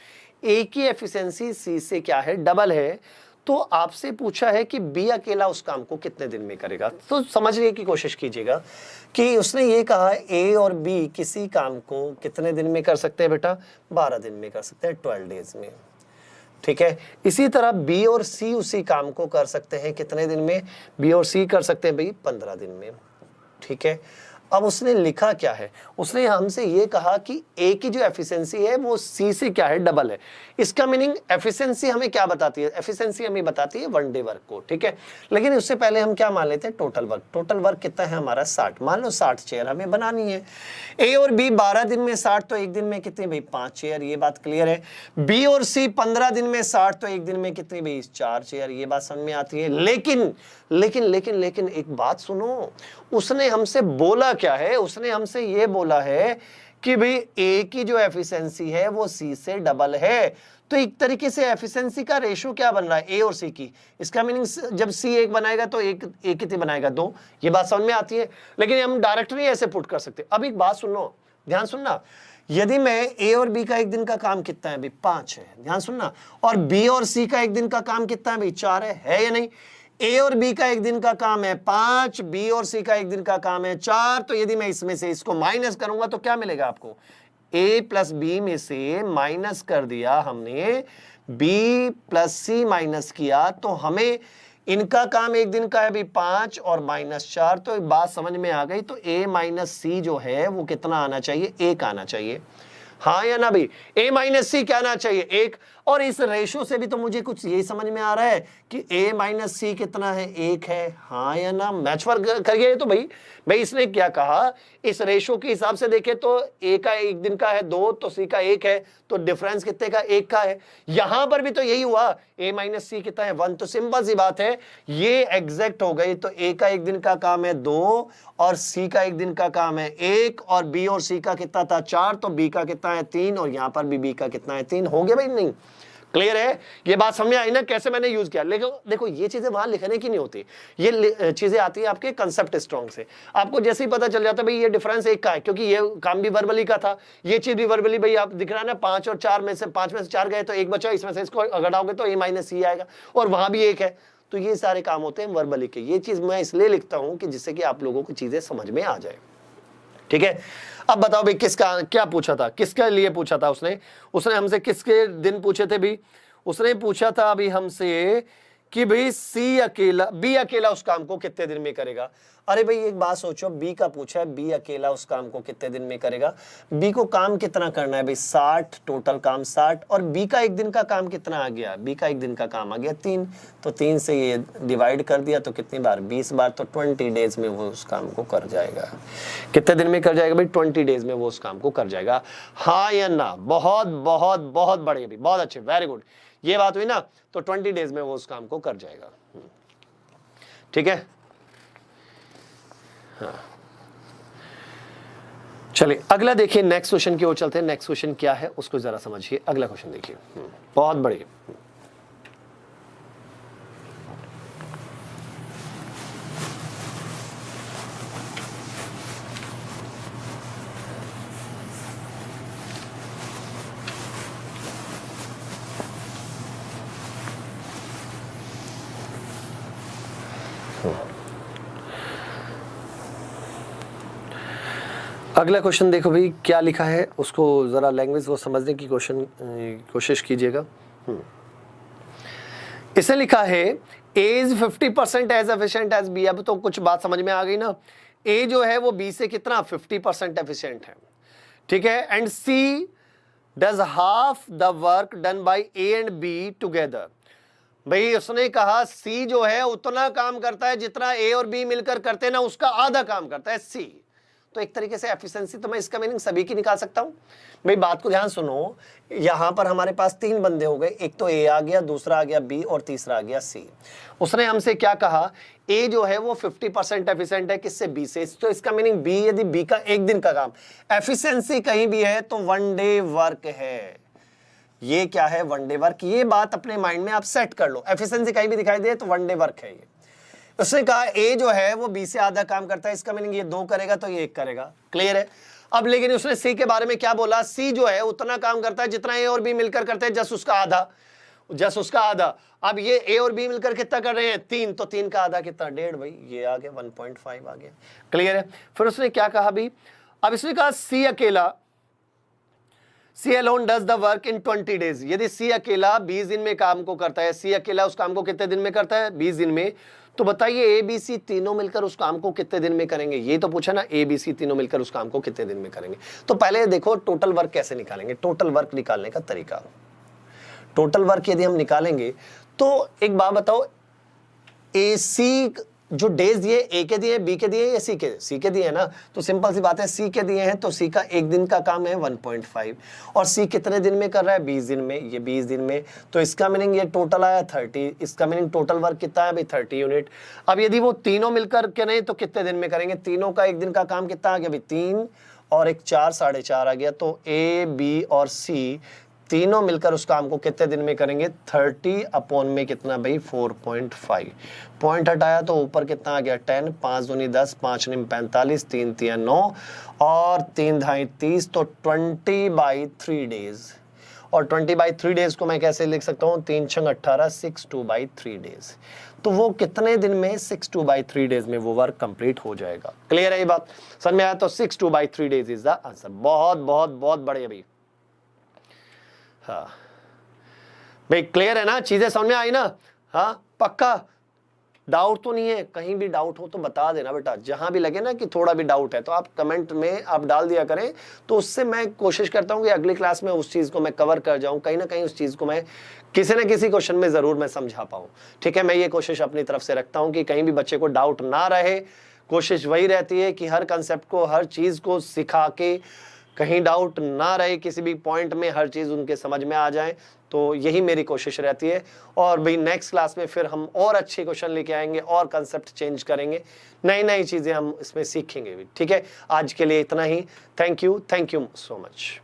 A की एफिशिएंसी C से क्या है, डबल है। तो आपसे पूछा है कि B अकेला उस काम को कितने दिन में करेगा। तो समझने की कोशिश कीजिएगा कि उसने ये कहा A और B किसी काम को कितने दिन में कर सकते हैं बेटा, 12 दिन में कर सकते हैं, 12 डेज में, ठीक है। इसी तरह B और C उसी काम को कर सकते हैं कितने दिन में, B और C कर सकते हैं भाई 15 दिन में, ठीक है। अब उसने लिखा क्या है, उसने हमसे ये कहा कि ए की जो एफिशिएंसी है वो सी से क्या है, डबल है। इसका मीनिंग एफिशिएंसी हमें क्या बताती है, एफिशिएंसी हमें बताती है 1 डे वर्क को, ठीक है। लेकिन उससे पहले हम क्या मान लेते हैं, टोटल वर्क। टोटल वर्क कितना है हमारा 60, मान लो 60 चेयर हमें बनानी है। ए और बी 12 दिन में 60, तो एक दिन में कितनी भाई 5 चेयर, ये बात क्लियर है। बी और सी 15 दिन में 60, तो एक दिन में कितनी भाई 4 चेयर, ये बात समझ में आती है। लेकिन लेकिन लेकिन लेकिन एक बात सुनो, उसने हमसे बोला क्या है, उसने हमसे ये बोला है कि भाई ए की जो एफिशिएंसी है वो सी से डबल है। तो एक तरीके से एफिशिएंसी का रेशो क्या बन रहा है, ए और सी की। इसका मीनिंग जब सी 1 बनाएगा तो एक ए कितने बनाएगा, 2। ये बात समझ में आती है। लेकिन हम डायरेक्टली ऐसे पुट कर सकते। अब एक बात सुनो, ध्यान सुनना, यदि मैं ए और बी का एक दिन का काम कितना है भाई 5 है, ध्यान सुनना, और बी और सी का एक दिन का काम कितना है भाई 4 है या नहीं। ए और बी का एक दिन का काम है 5, बी और सी का एक दिन का काम है 4। तो यदि मैं इसमें से इसको माइनस करूंगा तो क्या मिलेगा आपको, ए प्लस बी में से माइनस कर दिया हमने, बी प्लस सी माइनस किया, तो हमें इनका काम एक दिन का है भी 5 और -4। तो एक बात समझ में आ गई। तो ए माइनस सी जो है वो कितना आना चाहिए, 1 आना चाहिए, हाँ या ना भाई। ए माइनस सी क्या आना चाहिए, 1। और इस रेशो से भी तो मुझे कुछ यही समझ में आ रहा है कि ए माइनस सी कितना है, 1 है, हाँ या ना। मैच वर्क करिए। तो भाई इसने क्या कहा, इस रेशो के हिसाब से देखे तो ए का एक दिन का है 2, तो सी का 1 है, तो डिफरेंस कितने का, 1 का है। यहां पर भी तो यही हुआ, ए माइनस सी कितना है, 1। तो सिंपल सी बात है, ये एग्जैक्ट हो गई। तो ए का एक दिन का काम है 2 और सी का एक दिन का काम है 1, और बी और सी का कितना था 4, तो बी का कितना है 3, और यहां पर भी बी का कितना है 3। हो गया भाई, नहीं क्लियर है, ये बात समझ में आई ना कैसे मैंने यूज किया। लेकिन देखो ये चीजें वहां लिखने की नहीं होती, ये चीजें आती है आपके कंसेप्ट स्ट्रॉन्ग से। आपको जैसे ही पता चल जाता है भाई ये डिफरेंस 1 का है, क्योंकि ये काम भी वर्बली का था, ये चीज भी वर्बली, भाई आप दिख रहा है ना 5 और 4 में से 5 में से 4 गए तो 1 बचा, इसमें से इसको घटाओगे तो ए माइनस सी आएगा, और वहां भी 1 है। तो ये सारे काम होते हैं वर्बली के। ये चीज मैं इसलिए लिखता हूं कि जिससे कि आप लोगों को चीजें समझ में आ जाए, ठीक है। अब बताओ भाई किसका क्या पूछा था, किसके लिए पूछा था उसने हमसे किसके दिन पूछे थे भी। उसने पूछा था अभी हमसे कि भाई बी अकेला उस काम को कितने दिन में करेगा। अरे भाई एक बात सोचो, बी का पूछा है, बी अकेला उस काम को कितने दिन में करेगा। बी को काम कितना करना है भाई 60, टोटल काम 60, और बी का एक दिन का काम कितना आ गया, बी का एक दिन का काम आ गया 3। तो 3 से ये डिवाइड कर दिया तो कितनी बार, 20 बार, तो 20 डेज में वो उस काम को कर जाएगा। कितने दिन में कर जाएगा भाई, 20 डेज में वो उस काम को कर जाएगा, हाँ या ना। बहुत बहुत बहुत बढ़िया भाई, बहुत अच्छे, वेरी गुड। ये बात हुई ना, तो 20 डेज में वो उस काम को कर जाएगा, ठीक है। हाँ चलिए अगला देखिए, नेक्स्ट क्वेश्चन की ओर चलते हैं। नेक्स्ट क्वेश्चन क्या है उसको जरा समझिए। अगला क्वेश्चन देखिए, बहुत बढ़िया। अगला क्वेश्चन देखो भाई क्या लिखा है, उसको जरा लैंग्वेज को समझने की कोशिश कीजिएगा। इसे लिखा है A is 50% as efficient as B. अब तो कुछ बात समझ में आ गई ना, A जो है वो B से कितना 50% एफिशिएंट है, ठीक है। And C does half the work done by A and B together. भाई उसने कहा C जो है उतना काम करता है जितना A और B मिलकर करते हैं ना, उसका आधा काम करता है C। तो एक तरीके से एफिशिएंसी तो मैं इसका मीनिंग सभी की निकाल सकता हूं। भाई बात को ध्यान सुनो, यहां पर हमारे पास 3 बंदे हो गए, एक तो A आ गया, दूसरा आ गया B और तीसरा आ गया C। उसने हमसे क्या कहा, A जो है वो 50% एफिशिएंट है, किससे, B से। तो इसका मीनिंग B, यदि B का एक दिन का काम एफिशिएंसी कहीं भी है तो 1 डे वर्क है। ये क्या है, 1 डे वर्क। ये बात अपने माइंड में आप सेट कर लो, एफिशिएंसी कहीं भी दिखाई दे तो 1 डे वर्क है ये। उसने कहा A जो है वो B से आधा काम करता है, इसका मीनिंग ये 2 करेगा तो ये 1 करेगा, क्लियर है। अब लेकिन उसने C के बारे में क्या बोला, C जो है उतना काम करता है जितना A और B मिलकर करते हैं, जस्ट उसका आधा। अब ये A और B मिलकर कितना कर रहे हैं, 3, तो 3 का आधा कितना, 1.5 भाई, ये आ गया 1.5 आ गया, क्लियर है। फिर उसने क्या कहा भी, अब इसने कहा C C alone does the work in 20 days. यदि सी अकेला 20 दिन में काम को करता है, सी अकेला उस काम को कितने दिन में करता है? 20 दिन में। तो बताइए ए बी सी तीनों मिलकर उस काम को कितने दिन में करेंगे? ये तो पूछा ना, ए बी सी तीनों मिलकर उस काम को कितने दिन में करेंगे। तो पहले देखो टोटल वर्क कैसे निकालेंगे। टोटल वर्क निकालने का तरीका, टोटल वर्क यदि हम निकालेंगे तो एक बात बताओ, ए सी जो डेज दिए, ए के दिए, बी के दिए या सी के? सी के दिए है ना। तो सिंपल सी बात है, सी के दिए हैं तो सी का एक दिन का काम है 1.5, और सी कितने दिन में कर रहा है? 20 दिन में। ये 20 दिन में, तो इसका मीनिंग ये टोटल आया 30। इसका मीनिंग टोटल वर्क कितना है भाई? 30 यूनिट। अब यदि वो तीनों मिलकर के नहीं तो कितने दिन में करेंगे? तीनों का एक दिन का काम कितना आ गया भाई? 3 और 1 4, 4.5 आ गया। तो ए बी और सी तीनों मिलकर उस काम को कितने दिन में करेंगे? 30 अपॉन में कितना भाई? 4.5। पॉइंट हटाया तो ऊपर कितना आ गया? 10, 5 दूनी 10, 5 निम 45, 3 तिया 9 और 3 धाई 30, तो 20/3 डेज। और 20/3 डेज को मैं कैसे लिख सकता हूँ? 3 छंग 18, 62/3 डेज। तो वो कितने दिन में? 62/3 डेज में वो वर्क कंप्लीट हो जाएगा। क्लियर है ये बात? समझ में आया? तो 62/3 डेज इज द आंसर। बहुत बहुत बहुत बढ़िया भाई। हाँ भाई, क्लियर है ना? चीजें समझ में आई ना? हाँ पक्का? डाउट तो नहीं है? कहीं भी डाउट हो तो बता देना बेटा, जहां भी लगे ना कि थोड़ा भी डाउट है तो आप कमेंट में आप डाल दिया करें, तो उससे मैं कोशिश करता हूं कि अगली क्लास में उस चीज को मैं कवर कर जाऊं, कहीं ना कहीं उस चीज को मैं किसी न किसी क्वेश्चन में जरूर मैं समझा पाऊं। ठीक है, मैं ये कोशिश अपनी तरफ से रखता हूं कि कहीं भी बच्चे को डाउट ना रहे। कोशिश वही रहती है कि हर कंसेप्ट को, हर चीज को सिखा के कहीं डाउट ना रहे, किसी भी पॉइंट में हर चीज़ उनके समझ में आ जाए। तो यही मेरी कोशिश रहती है। और भाई नेक्स्ट क्लास में फिर हम और अच्छे क्वेश्चन लेके आएंगे और कंसेप्ट चेंज करेंगे, नई नई चीज़ें हम इसमें सीखेंगे भी। ठीक है, आज के लिए इतना ही। Thank you so much.